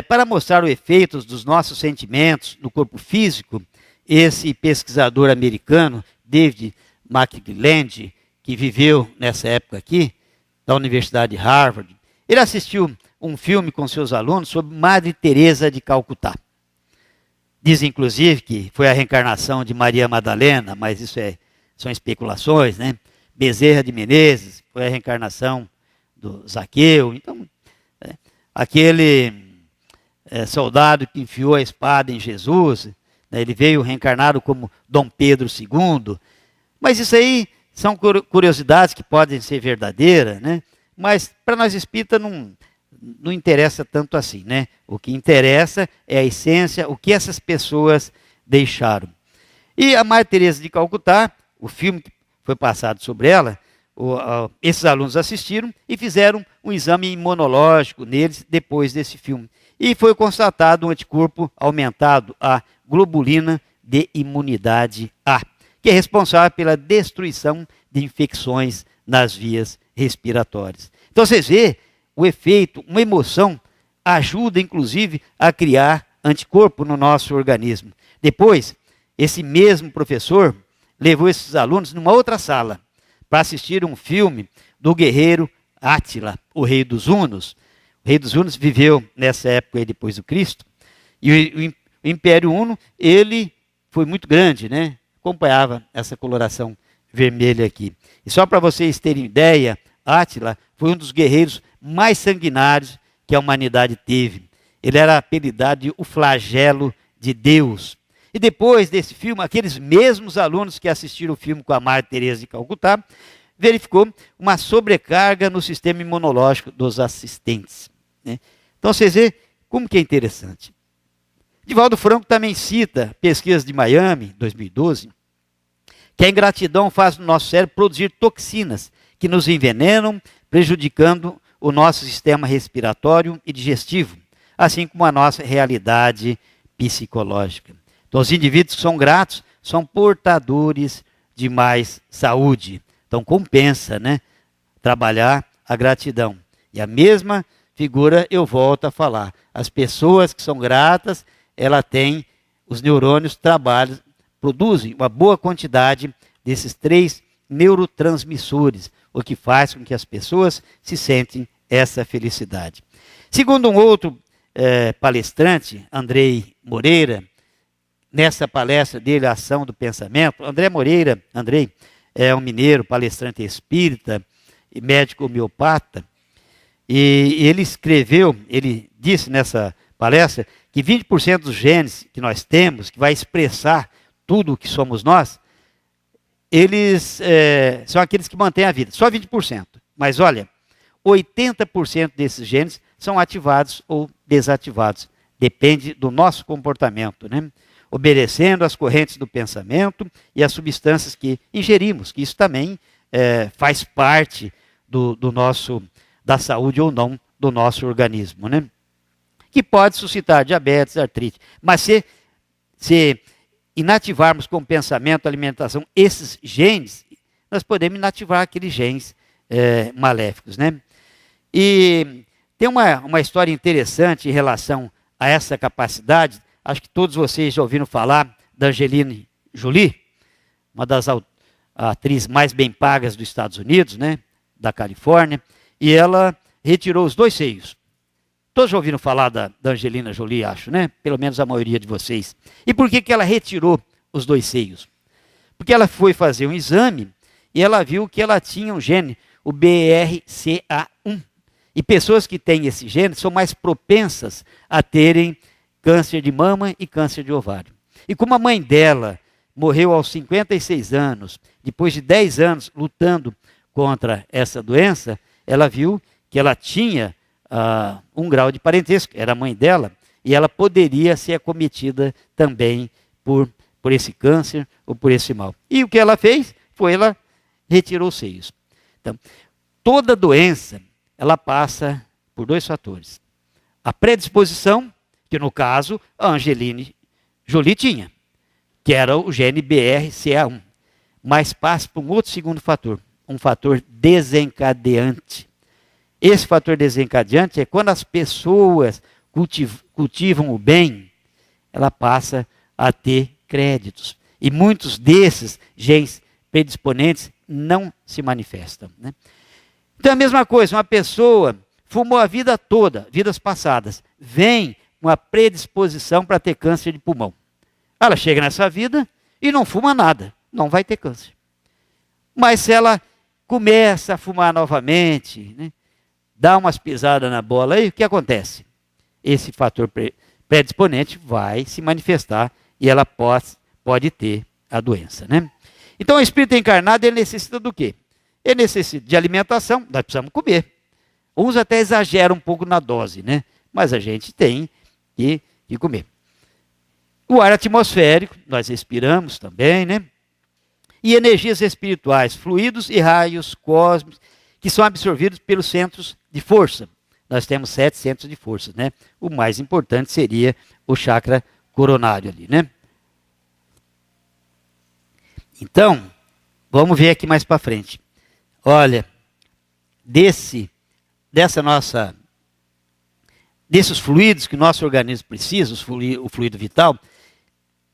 para mostrar os efeitos dos nossos sentimentos no corpo físico, esse pesquisador americano, David McClelland, que viveu nessa época aqui, da Universidade de Harvard, ele assistiu um filme com seus alunos sobre Madre Teresa de Calcutá. Diz inclusive que foi a reencarnação de Maria Madalena, mas isso são especulações, né? Bezerra de Menezes foi a reencarnação do Zaqueu. Então, aquele soldado que enfiou a espada em Jesus, né, ele veio reencarnado como Dom Pedro II. Mas isso aí são curiosidades que podem ser verdadeiras, né? Mas para nós espíritas não interessa tanto assim, né? O que interessa é a essência, o que essas pessoas deixaram. E a Madre Teresa de Calcutá, o filme que foi passado sobre ela, esses alunos assistiram e fizeram um exame imunológico neles depois desse filme. E foi constatado um anticorpo aumentado, a globulina de imunidade A, que é responsável pela destruição de infecções nas vias respiratórias. Então vocês veem o efeito, uma emoção ajuda inclusive a criar anticorpo no nosso organismo. Depois, esse mesmo professor levou esses alunos numa outra sala para assistir um filme do guerreiro Átila, o rei dos Hunos. O rei dos Hunos viveu nessa época aí depois do Cristo. E o Império Huno, ele foi muito grande, né? Acompanhava essa coloração vermelha aqui. E só para vocês terem ideia, Átila foi um dos guerreiros mais sanguinários que a humanidade teve. Ele era apelidado de o flagelo de Deus. E depois desse filme, aqueles mesmos alunos que assistiram o filme com a Madre Teresa de Calcutá, verificou uma sobrecarga no sistema imunológico dos assistentes, né? Então vocês veem como que é interessante. Divaldo Franco também cita pesquisas de Miami, 2012, que a ingratidão faz no nosso cérebro produzir toxinas que nos envenenam, prejudicando o nosso sistema respiratório e digestivo, assim como a nossa realidade psicológica. Então, os indivíduos que são gratos são portadores de mais saúde. Então, compensa, né? Trabalhar a gratidão. E a mesma figura eu volto a falar. As pessoas que são gratas, ela tem, os neurônios trabalham, produzem uma boa quantidade desses 3 neurotransmissores, o que faz com que as pessoas se sentem essa felicidade. Segundo um outro palestrante, Andrei Moreira, nessa palestra dele, a Ação do Pensamento, Andrei é um mineiro, palestrante espírita e médico homeopata, e ele disse nessa palestra que 20% dos genes que nós temos, que vai expressar tudo o que somos nós, eles são aqueles que mantêm a vida, só 20%. Mas olha, 80% desses genes são ativados ou desativados, depende do nosso comportamento, né? Obedecendo às correntes do pensamento e às substâncias que ingerimos, que isso também faz parte da saúde ou não do nosso organismo, né? Que pode suscitar diabetes, artrite. Mas se inativarmos com o pensamento, alimentação, esses genes, nós podemos inativar aqueles genes maléficos, né? E tem uma história interessante em relação a essa capacidade. Acho que todos vocês já ouviram falar da Angelina Jolie, uma das atrizes mais bem pagas dos Estados Unidos, né, da Califórnia, e ela retirou os 2 seios. Todos já ouviram falar da Angelina Jolie, acho, né? Pelo menos a maioria de vocês. E por que ela retirou os 2 seios? Porque ela foi fazer um exame e ela viu que ela tinha um gene, o BRCA1. E pessoas que têm esse gene são mais propensas a terem câncer de mama e câncer de ovário. E como a mãe dela morreu aos 56 anos, depois de 10 anos lutando contra essa doença, ela viu que ela tinha um grau de parentesco, era a mãe dela, e ela poderia ser acometida também por esse câncer ou por esse mal. E o que ela fez foi, ela retirou os seios. Então, toda doença, ela passa por 2 fatores. A predisposição, que no caso, a Angelina Jolie tinha, que era o gene BRCA1. Mas passa por um outro segundo fator, um fator desencadeante. Esse fator desencadeante é quando as pessoas cultivam o bem, ela passa a ter créditos. E muitos desses genes predisponentes não se manifestam, né? Então é a mesma coisa, uma pessoa fumou a vida toda, vidas passadas, vem uma predisposição para ter câncer de pulmão. Ela chega nessa vida e não fuma nada, não vai ter câncer. Mas se ela começa a fumar novamente, né, dá umas pisadas na bola aí, o que acontece? Esse fator predisponente vai se manifestar e ela pode ter a doença, né? Então o espírito encarnado, ele necessita do quê? Ele necessita de alimentação, nós precisamos comer. Uns até exageram um pouco na dose, né? Mas a gente tem que comer. O ar atmosférico, nós respiramos também, né? E energias espirituais, fluidos e raios cósmicos, que são absorvidos pelos centros de força. Nós temos 7 centros de força, né? O mais importante seria o chakra coronário ali, né? Então, vamos ver aqui mais para frente. Olha, desses fluidos que o nosso organismo precisa, o fluido vital,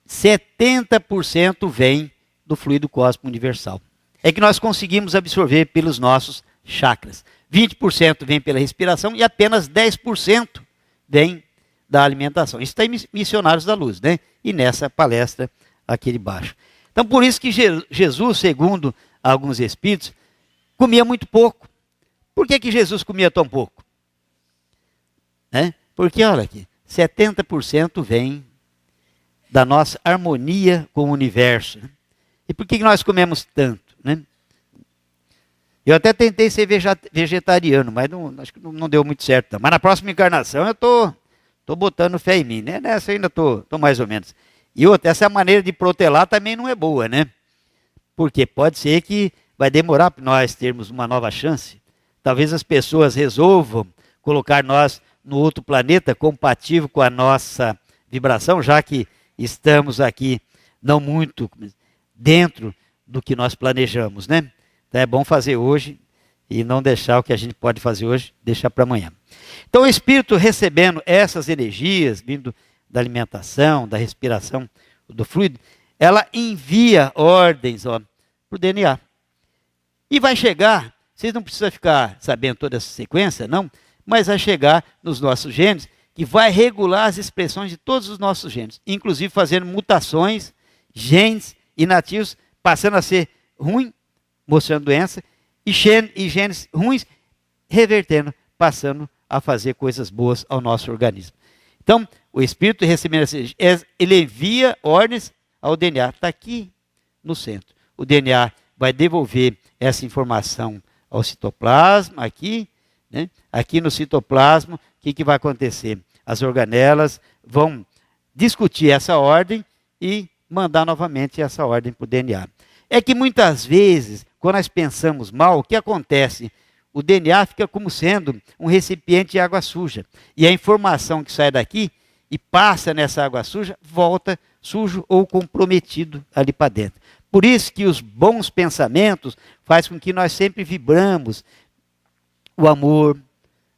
70% vem do fluido cósmico universal. É que nós conseguimos absorver pelos nossos chakras. 20% vem pela respiração e apenas 10% vem da alimentação. Isso está em Missionários da Luz, né? E nessa palestra aqui de baixo. Então, por isso que Jesus, segundo alguns espíritos, comia muito pouco. Por que Jesus comia tão pouco? Né? Porque, olha aqui, 70% vem da nossa harmonia com o universo. Né? E por que nós comemos tanto? Né? Eu até tentei ser vegetariano, mas acho que não deu muito certo. Não. Mas na próxima encarnação eu tô botando fé em mim. Né? Nessa eu ainda tô mais ou menos. E outra, essa maneira de protelar também não é boa, né? Porque pode ser que vai demorar para nós termos uma nova chance. Talvez as pessoas resolvam colocar nós no outro planeta compatível com a nossa vibração, já que estamos aqui não muito dentro do que nós planejamos, né? Então é bom fazer hoje e não deixar o que a gente pode fazer hoje, deixar para amanhã. Então o espírito recebendo essas energias, vindo da alimentação, da respiração, do fluido, ela envia ordens para o DNA. E vai chegar, vocês não precisam ficar sabendo toda essa sequência, não, mas vai chegar nos nossos genes, que vai regular as expressões de todos os nossos genes, inclusive fazendo mutações, genes inativos, passando a ser ruim, mostrando doença, e genes ruins, revertendo, passando a fazer coisas boas ao nosso organismo. Então, o espírito recebendo ele envia ordens ao DNA. Está aqui no centro. O DNA vai devolver essa informação ao citoplasma, aqui, né? Aqui no citoplasma, o que vai acontecer? As organelas vão discutir essa ordem e mandar novamente essa ordem para o DNA. É que muitas vezes, quando nós pensamos mal, o que acontece? O DNA fica como sendo um recipiente de água suja. E a informação que sai daqui e passa nessa água suja, volta sujo ou comprometido ali para dentro. Por isso que os bons pensamentos fazem com que nós sempre vibramos o amor,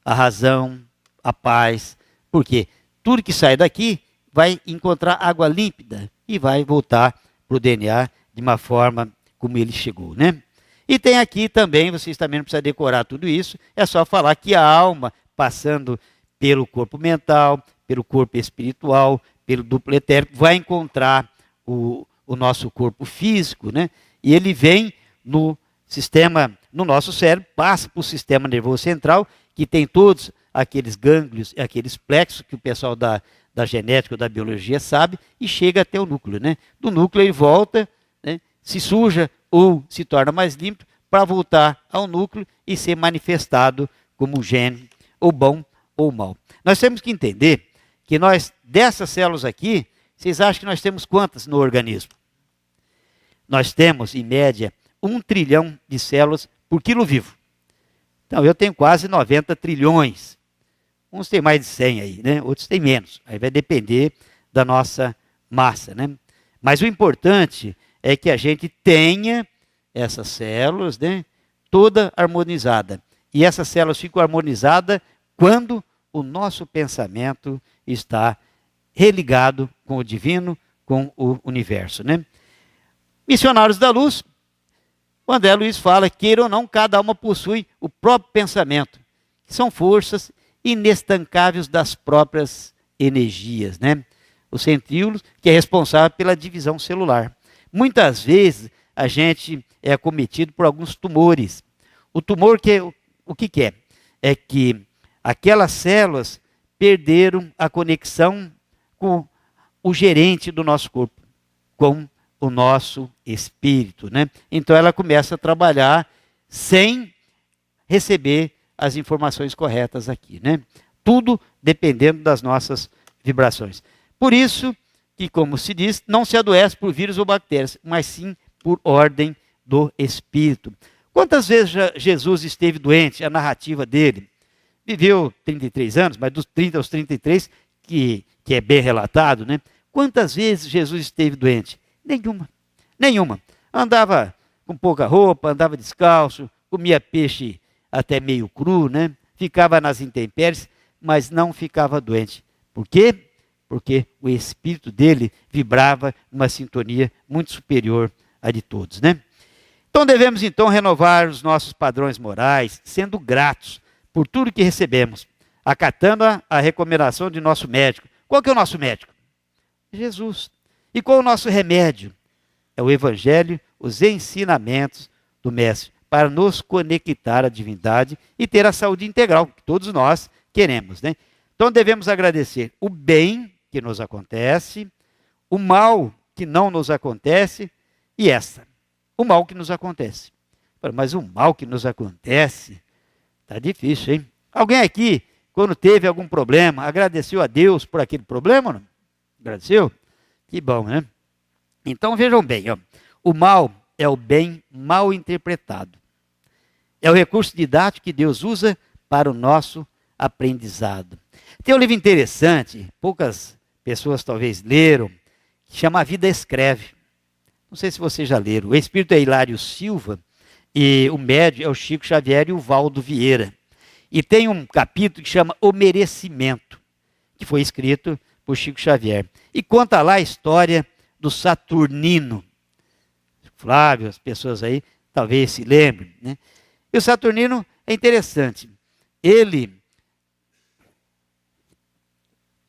a razão, a paz. Porque tudo que sai daqui vai encontrar água límpida e vai voltar para o DNA de uma forma como ele chegou, né? E tem aqui também, vocês também não precisam decorar tudo isso, é só falar que a alma, passando pelo corpo mental, pelo corpo espiritual, pelo duplo etérico, vai encontrar o nosso corpo físico, né? E ele vem no sistema, no nosso cérebro, passa para o sistema nervoso central, que tem todos aqueles gânglios, aqueles plexos que o pessoal da genética ou da biologia sabe, e chega até o núcleo, né? Do núcleo ele volta, né? Se suja ou se torna mais limpo, para voltar ao núcleo e ser manifestado como gene, ou bom ou mal. Nós temos que entender que nós, dessas células aqui, vocês acham que nós temos quantas no organismo? Nós temos, em média, 1 trilhão de células por quilo vivo. Então, eu tenho quase 90 trilhões. Uns têm mais de 100 aí, né? Outros têm menos. Aí vai depender da nossa massa, né? Mas o importante é que a gente tenha essas células, né, toda harmonizada. E essas células ficam harmonizadas quando o nosso pensamento está religado com o divino, com o universo, né? Missionários da Luz, o André Luiz fala, queira ou não, cada alma possui o próprio pensamento, que são forças inestancáveis das próprias energias, né? O centríolo, que é responsável pela divisão celular. Muitas vezes a gente é acometido por alguns tumores. O tumor, o que é? É que aquelas células perderam a conexão com o gerente do nosso corpo, com o nosso espírito, né? Então ela começa a trabalhar sem receber as informações corretas aqui, né? Tudo dependendo das nossas vibrações. Por isso que, como se diz, não se adoece por vírus ou bactérias, mas sim por ordem do espírito. Quantas vezes Jesus esteve doente? A narrativa dele. Viveu 33 anos, mas dos 30 aos 33, que é bem relatado, né? Quantas vezes Jesus esteve doente? Nenhuma. Nenhuma. Andava com pouca roupa, andava descalço, comia peixe até meio cru, né? Ficava nas intempéries, mas não ficava doente. Por quê? Porque o espírito dele vibrava numa sintonia muito superior à de todos, né? Então devemos então renovar os nossos padrões morais, sendo gratos por tudo que recebemos, acatando a recomendação de nosso médico. Qual que é o nosso médico? Jesus. E qual é o nosso remédio? É o Evangelho, os ensinamentos do Mestre, para nos conectar à divindade e ter a saúde integral, que todos nós queremos, né? Então devemos agradecer o bem que nos acontece, o mal que não nos acontece e o mal que nos acontece. Mas o mal que nos acontece, tá difícil, hein? Alguém aqui, quando teve algum problema, agradeceu a Deus por aquele problema? Não? Agradeceu? Que bom, né? Então vejam bem, ó, o mal é o bem mal interpretado. É o recurso didático que Deus usa para o nosso aprendizado. Tem um livro interessante, poucas pessoas talvez leram, que chama A Vida Escreve. Não sei se vocês já leram. O espírito é Hilário Silva e o médium é o Chico Xavier e o Valdo Vieira. E tem um capítulo que chama O Merecimento, que foi escrito por Chico Xavier. E conta lá a história do Saturnino. Flávio, as pessoas aí talvez se lembrem, né? E o Saturnino é interessante. Ele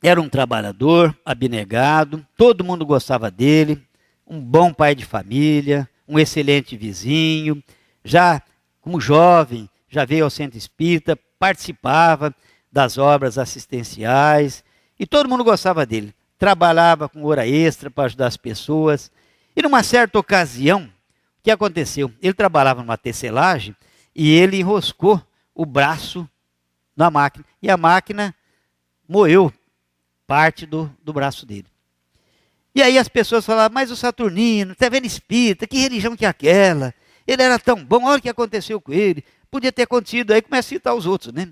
era um trabalhador abnegado, todo mundo gostava dele, um bom pai de família, um excelente vizinho, já como jovem, já veio ao centro espírita, participava das obras assistenciais e todo mundo gostava dele. Trabalhava com hora extra para ajudar as pessoas. E numa certa ocasião, o que aconteceu? Ele trabalhava numa tecelagem e ele enroscou o braço na máquina. E a máquina moeu parte do braço dele. E aí as pessoas falavam, mas o Saturnino, está vendo espírita, que religião que é aquela? Ele era tão bom, olha o que aconteceu com ele. Podia ter acontecido, aí começa a citar os outros, né?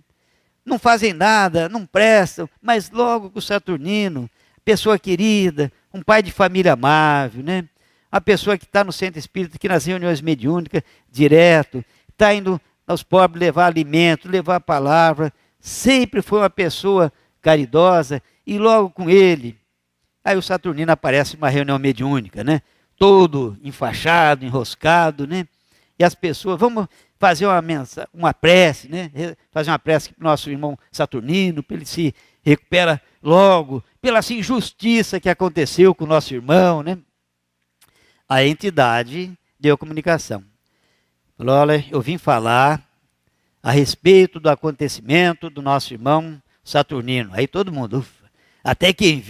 Não fazem nada, não prestam, mas logo com o Saturnino, pessoa querida, um pai de família amável, né? A pessoa que está no centro espírita, que nas reuniões mediúnicas, direto, está indo aos pobres levar alimento, levar a palavra, sempre foi uma pessoa caridosa, e logo com ele, aí o Saturnino aparece numa reunião mediúnica, né? Todo enfaixado, enroscado, né? E as pessoas, vamos fazer uma prece, né? Fazer uma prece para o nosso irmão Saturnino, para ele se recupera logo, pela essa injustiça que aconteceu com o nosso irmão, né? A entidade deu comunicação. Falou, olha, eu vim falar a respeito do acontecimento do nosso irmão Saturnino. Aí todo mundo, ufa, até quem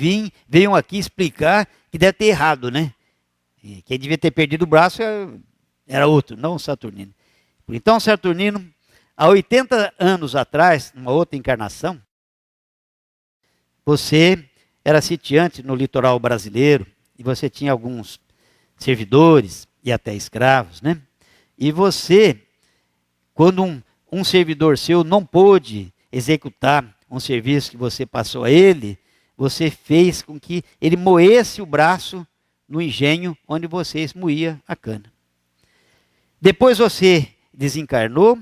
veio aqui explicar que deve ter errado, né? E quem devia ter perdido o braço era outro, não o Saturnino. Então, Saturnino, há 80 anos atrás, numa outra encarnação, você era sitiante no litoral brasileiro e você tinha alguns servidores e até escravos, né? E você, quando um servidor seu não pôde executar um serviço que você passou a ele, você fez com que ele moesse o braço no engenho onde você moía a cana. Depois você desencarnou,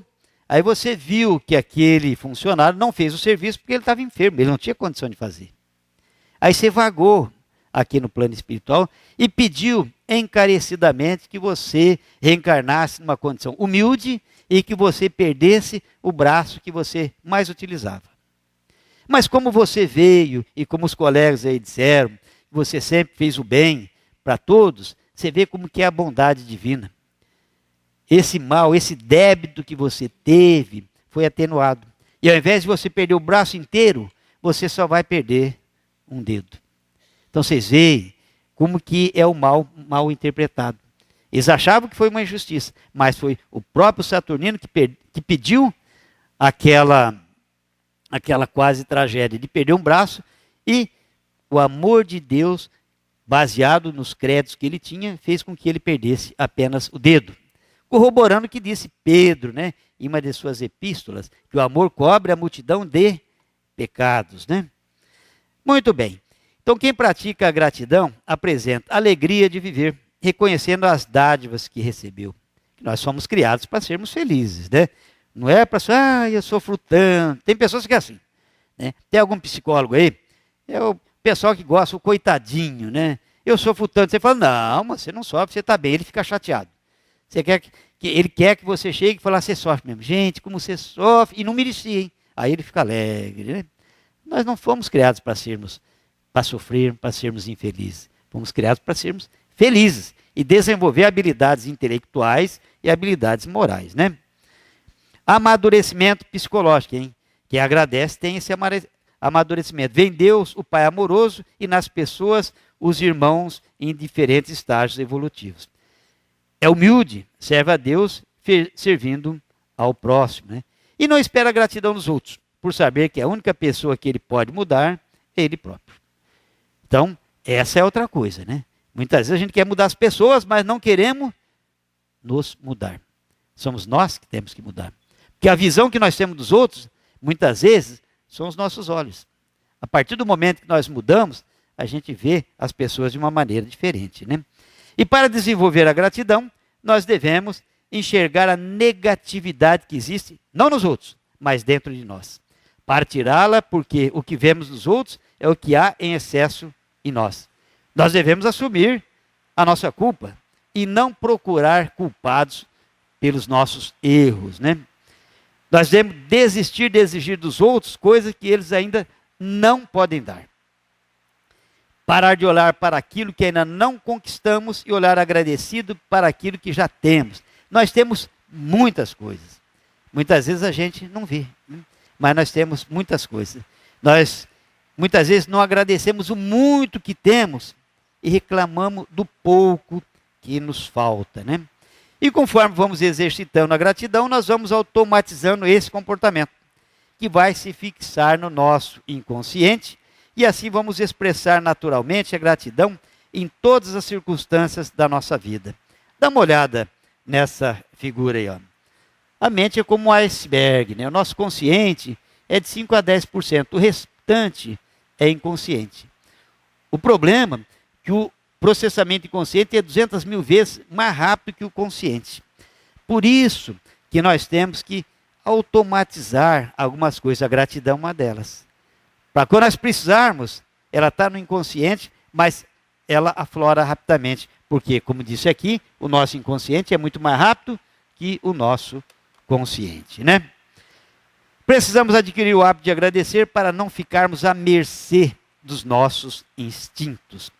aí você viu que aquele funcionário não fez o serviço porque ele estava enfermo, ele não tinha condição de fazer. Aí você vagou aqui no plano espiritual e pediu encarecidamente que você reencarnasse numa condição humilde e que você perdesse o braço que você mais utilizava. Mas como você veio, e como os colegas aí disseram, você sempre fez o bem para todos, você vê como que é a bondade divina. Esse mal, esse débito que você teve, foi atenuado. E ao invés de você perder o braço inteiro, você só vai perder um dedo. Então vocês veem como que é o mal interpretado. Eles achavam que foi uma injustiça, mas foi o próprio Saturnino que pediu aquela quase tragédia de perder um braço, e o amor de Deus, baseado nos créditos que ele tinha, fez com que ele perdesse apenas o dedo. Corroborando o que disse Pedro, né, em uma de suas epístolas, que o amor cobre a multidão de pecados, né? Muito bem. Então, quem pratica a gratidão apresenta alegria de viver, reconhecendo as dádivas que recebeu. Nós somos criados para sermos felizes, né? Não é para eu sofro tanto. Tem pessoas que é assim, né? Tem algum psicólogo aí? É o pessoal que gosta, o coitadinho, né? Eu sofro tanto. Você fala, não, mas você não sofre, você está bem. Ele fica chateado. Ele quer que você chegue e fale, você sofre mesmo. Gente, como você sofre, e não merecia, hein? Aí ele fica alegre, né? Nós não fomos criados para sofrer, para sermos infelizes. Fomos criados para sermos felizes e desenvolver habilidades intelectuais e habilidades morais, né? Amadurecimento psicológico, hein? Quem agradece tem esse amadurecimento. Vem Deus, o Pai amoroso, e nas pessoas, os irmãos em diferentes estágios evolutivos. É humilde, serve a Deus, servindo ao próximo, né? E não espera a gratidão dos outros, por saber que a única pessoa que ele pode mudar é ele próprio. Então, essa é outra coisa, né? Muitas vezes a gente quer mudar as pessoas, mas não queremos nos mudar. Somos nós que temos que mudar. Porque a visão que nós temos dos outros, muitas vezes, são os nossos olhos. A partir do momento que nós mudamos, a gente vê as pessoas de uma maneira diferente, né? E para desenvolver a gratidão, nós devemos enxergar a negatividade que existe, não nos outros, mas dentro de nós. Para tirá-la, porque o que vemos nos outros é o que há em excesso em nós. Nós devemos assumir a nossa culpa e não procurar culpados pelos nossos erros, né? Nós devemos desistir de exigir dos outros coisas que eles ainda não podem dar. Parar de olhar para aquilo que ainda não conquistamos e olhar agradecido para aquilo que já temos. Nós temos muitas coisas. Muitas vezes a gente não vê, né? Mas nós temos muitas coisas. Nós, muitas vezes, não agradecemos o muito que temos e reclamamos do pouco que nos falta, né? E conforme vamos exercitando a gratidão, nós vamos automatizando esse comportamento, que vai se fixar no nosso inconsciente, e assim vamos expressar naturalmente a gratidão em todas as circunstâncias da nossa vida. Dá uma olhada nessa figura aí, ó. A mente é como um iceberg, né? O nosso consciente é de 5 a 10%, o restante é inconsciente. O problema é que o processamento inconsciente é 200 mil vezes mais rápido que o consciente. Por isso que nós temos que automatizar algumas coisas. A gratidão é uma delas. Para quando nós precisarmos, ela está no inconsciente, mas ela aflora rapidamente. Porque, como disse aqui, o nosso inconsciente é muito mais rápido que o nosso consciente, né? Precisamos adquirir o hábito de agradecer para não ficarmos à mercê dos nossos instintos.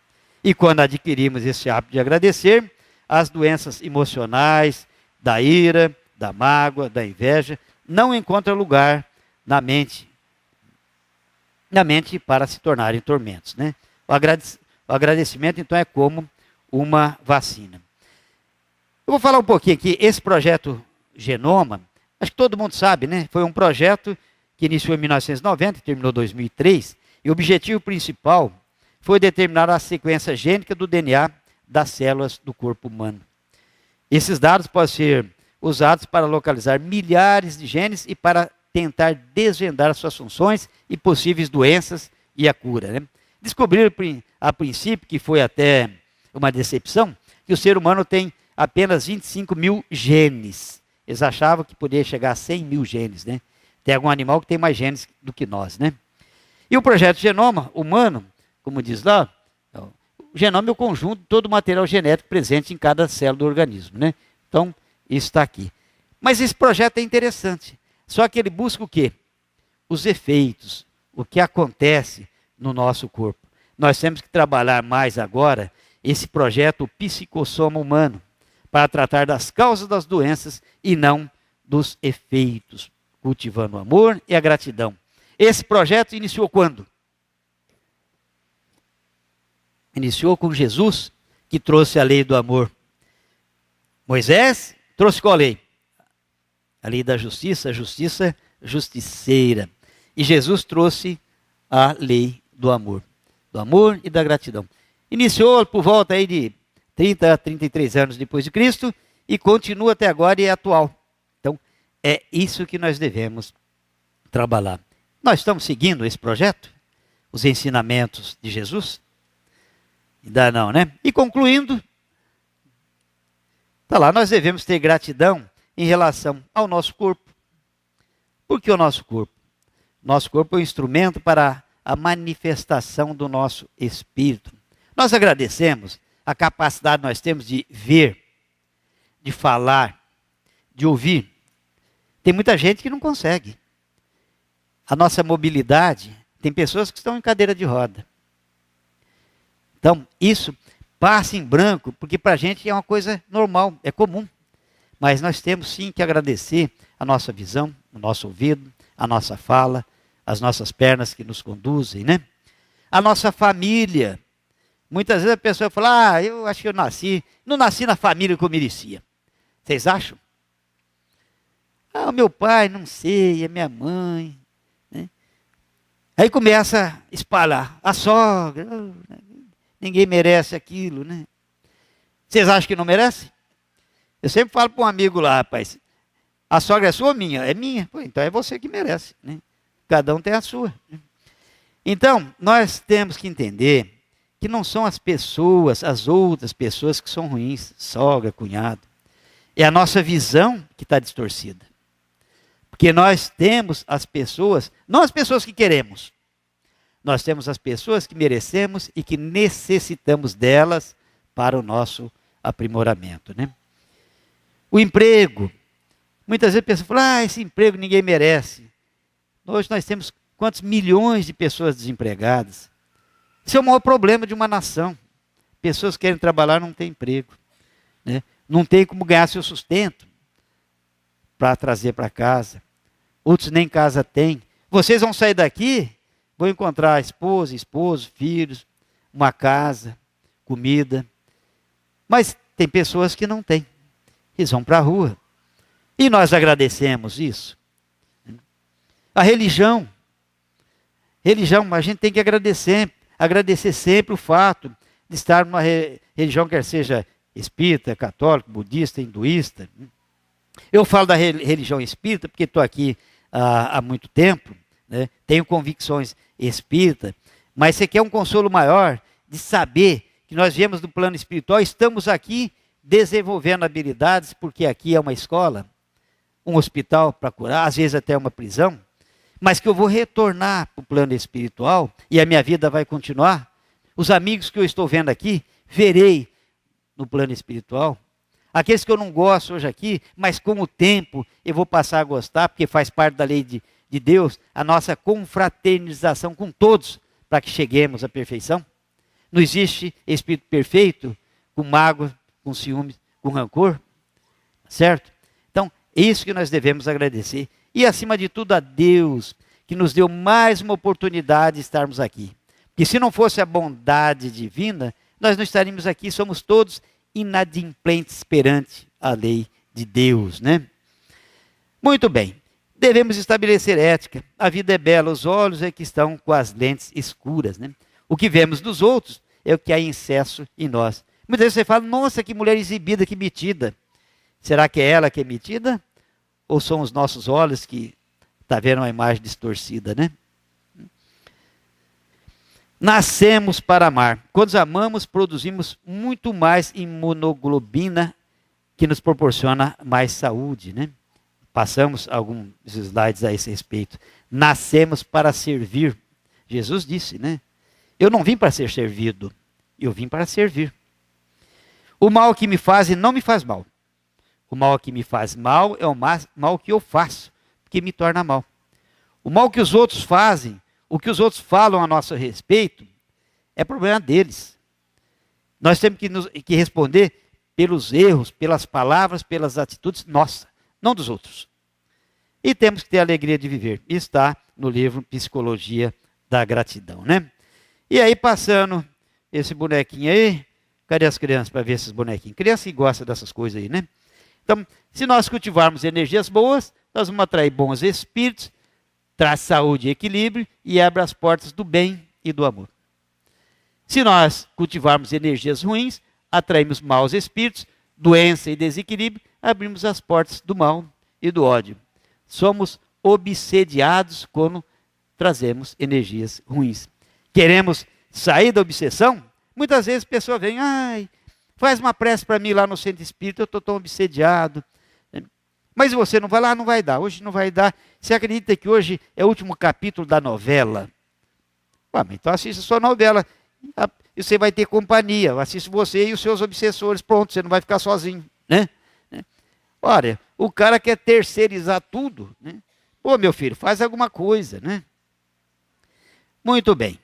E quando adquirimos esse hábito de agradecer, as doenças emocionais, da ira, da mágoa, da inveja, não encontram lugar na mente para se tornarem tormentos, né? O agradecimento, então, é como uma vacina. Eu vou falar um pouquinho aqui, esse projeto Genoma, acho que todo mundo sabe, né? Foi um projeto que iniciou em 1990 e terminou em 2003, e o objetivo principal foi determinar a sequência gênica do DNA das células do corpo humano. Esses dados podem ser usados para localizar milhares de genes e para tentar desvendar suas funções e possíveis doenças e a cura, né? Descobriram a princípio, que foi até uma decepção, que o ser humano tem apenas 25 mil genes. Eles achavam que poderia chegar a 100 mil genes, né? Tem algum animal que tem mais genes do que nós, né? E o projeto Genoma humano, como diz lá, o genoma é o conjunto de todo o material genético presente em cada célula do organismo, né? Então, isso está aqui. Mas esse projeto é interessante. Só que ele busca o quê? Os efeitos, o que acontece no nosso corpo. Nós temos que trabalhar mais agora esse projeto Psicossoma Humano, para tratar das causas das doenças e não dos efeitos, cultivando o amor e a gratidão. Esse projeto iniciou quando? Iniciou com Jesus, que trouxe a lei do amor. Moisés trouxe qual lei? A lei da justiça, a justiça justiceira. E Jesus trouxe a lei do amor e da gratidão. Iniciou por volta aí de 30 a 33 anos depois de Cristo e continua até agora e é atual. Então, é isso que nós devemos trabalhar. Nós estamos seguindo esse projeto? Os ensinamentos de Jesus? Ainda não, né? E concluindo, tá lá, nós devemos ter gratidão em relação ao nosso corpo. Por que o nosso corpo? Nosso corpo é um instrumento para a manifestação do nosso espírito. Nós agradecemos a capacidade que nós temos de ver, de falar, de ouvir. Tem muita gente que não consegue. A nossa mobilidade, tem pessoas que estão em cadeira de roda. Então, isso passa em branco, porque para a gente é uma coisa normal, é comum. Mas nós temos sim que agradecer a nossa visão, o nosso ouvido, a nossa fala, as nossas pernas que nos conduzem, né? A nossa família. Muitas vezes a pessoa fala, eu acho que eu não nasci na família que eu merecia. Vocês acham? O meu pai, não sei, é minha mãe. Né? Aí começa a espalhar, a sogra, ninguém merece aquilo, né? Vocês acham que não merece? Eu sempre falo para um amigo lá, rapaz, a sogra é sua ou minha? É minha. Pô, então é você que merece, né? Cada um tem a sua. Né? Então, nós temos que entender que não são as pessoas, as outras pessoas que são ruins, sogra, cunhado. É a nossa visão que está distorcida. Porque nós temos as pessoas, não as pessoas que queremos. Nós temos as pessoas que merecemos e que necessitamos delas para o nosso aprimoramento, né? O emprego. Muitas vezes a pessoa fala, esse emprego ninguém merece. Hoje nós temos quantos milhões de pessoas desempregadas. Isso é o maior problema de uma nação. Pessoas que querem trabalhar não têm emprego. Né? Não tem como ganhar seu sustento para trazer para casa. Outros nem casa têm. Vocês vão sair daqui, vão encontrar esposa, esposo, filhos, uma casa, comida. Mas tem pessoas que não têm. Eles vão para a rua. E nós agradecemos isso. A religião. Religião, a gente tem que agradecer sempre o fato de estar numa religião, quer seja espírita, católico, budista, hinduísta. Eu falo da religião espírita porque estou aqui há muito tempo, né? Tenho convicções espíritas, mas você quer um consolo maior de saber que nós viemos do plano espiritual, estamos aqui desenvolvendo habilidades, porque aqui é uma escola um hospital para curar, às vezes até uma prisão, mas que eu vou retornar para o plano espiritual e a minha vida vai continuar. Os amigos que eu estou vendo aqui, verei no plano espiritual. Aqueles que eu não gosto hoje aqui, mas com o tempo eu vou passar a gostar, porque faz parte da lei de Deus, a nossa confraternização com todos, para que cheguemos à perfeição. Não existe espírito perfeito com mágoa, com ciúme, com rancor, certo? Então, é isso que nós devemos agradecer. E, acima de tudo, a Deus, que nos deu mais uma oportunidade de estarmos aqui. Porque se não fosse a bondade divina, nós não estaríamos aqui, somos todos inadimplentes perante a lei de Deus, né? Muito bem, devemos estabelecer ética. A vida é bela, os olhos é que estão com as lentes escuras, né? O que vemos dos outros é o que há em excesso em nós. Muitas vezes você fala, nossa, que mulher exibida, que metida. Será que é ela que é metida? Ou são os nossos olhos que está vendo uma imagem distorcida, né? Nascemos para amar. Quando amamos, produzimos muito mais imunoglobina, que nos proporciona mais saúde, né? Passamos alguns slides a esse respeito. Nascemos para servir. Jesus disse, né? Eu não vim para ser servido, eu vim para servir. O mal que me fazem não me faz mal. O mal que me faz mal é o mal que eu faço, que me torna mal. O mal que os outros fazem, o que os outros falam a nosso respeito, é problema deles. Nós temos que responder pelos erros, pelas palavras, pelas atitudes nossas, não dos outros. E temos que ter a alegria de viver. Isso está no livro Psicologia da Gratidão, né? E aí, passando esse bonequinho aí, cadê as crianças para ver esses bonequinhos? Criança que gosta dessas coisas aí, né? Então, se nós cultivarmos energias boas, nós vamos atrair bons espíritos, traz saúde e equilíbrio e abre as portas do bem e do amor. Se nós cultivarmos energias ruins, atraímos maus espíritos, doença e desequilíbrio, abrimos as portas do mal e do ódio. Somos obsediados quando trazemos energias ruins. Queremos sair da obsessão? Muitas vezes a pessoa vem, faz uma prece para mim lá no centro espírita, eu estou tão obsediado. Mas você não vai lá? Não vai dar. Hoje não vai dar. Você acredita que hoje é o último capítulo da novela? Mas então assista a sua novela. E você vai ter companhia. Assiste você e os seus obsessores. Pronto, você não vai ficar sozinho. Né? Olha, o cara quer terceirizar tudo. Né? Pô, meu filho, faz alguma coisa. Né? Muito bem.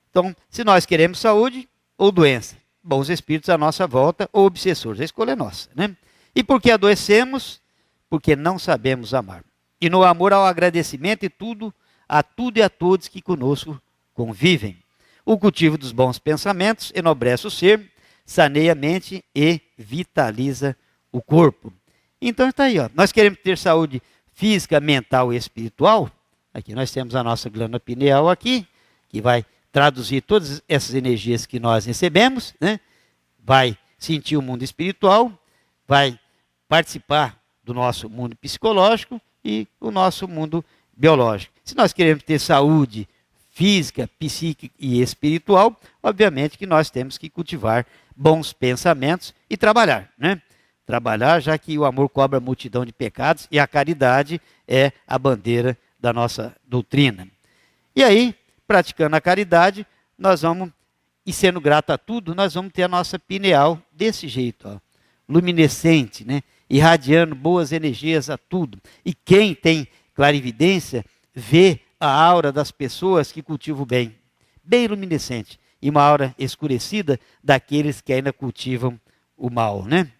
Então, se nós queremos saúde ou doença, bons espíritos à nossa volta ou obsessores, a escolha é nossa. Né? E por que adoecemos? Porque não sabemos amar. E no amor ao agradecimento a tudo e a todos que conosco convivem. O cultivo dos bons pensamentos enobrece o ser, saneia a mente e vitaliza o corpo. Então está aí, ó. Nós queremos ter saúde física, mental e espiritual. Aqui nós temos a nossa glândula pineal aqui, que vai traduzir todas essas energias que nós recebemos, né? Vai sentir o mundo espiritual, vai participar do nosso mundo psicológico e o nosso mundo biológico. Se nós queremos ter saúde física, psíquica e espiritual, obviamente que nós temos que cultivar bons pensamentos e trabalhar, né? Trabalhar, já que o amor cobra a multidão de pecados e a caridade é a bandeira da nossa doutrina. E aí, praticando a caridade, nós vamos, e sendo grato a tudo, nós vamos ter a nossa pineal desse jeito, ó, luminescente, né? Irradiando boas energias a tudo. E quem tem clarividência vê a aura das pessoas que cultivam o bem, bem luminescente, e uma aura escurecida daqueles que ainda cultivam o mal, né?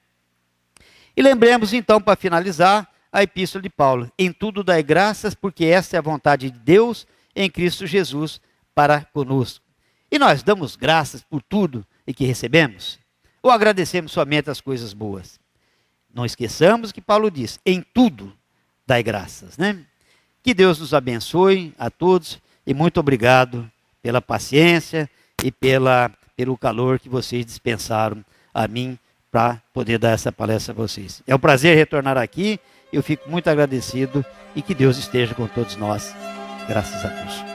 E lembremos então, para finalizar, a epístola de Paulo: em tudo dai graças, porque esta é a vontade de Deus em Cristo Jesus para conosco. E nós damos graças por tudo e que recebemos? Ou agradecemos somente as coisas boas? Não esqueçamos que Paulo diz: em tudo dai graças, né? Que Deus nos abençoe a todos e muito obrigado pela paciência e pelo calor que vocês dispensaram a mim para poder dar essa palestra a vocês. É um prazer retornar aqui, eu fico muito agradecido e que Deus esteja com todos nós. Graças a Deus.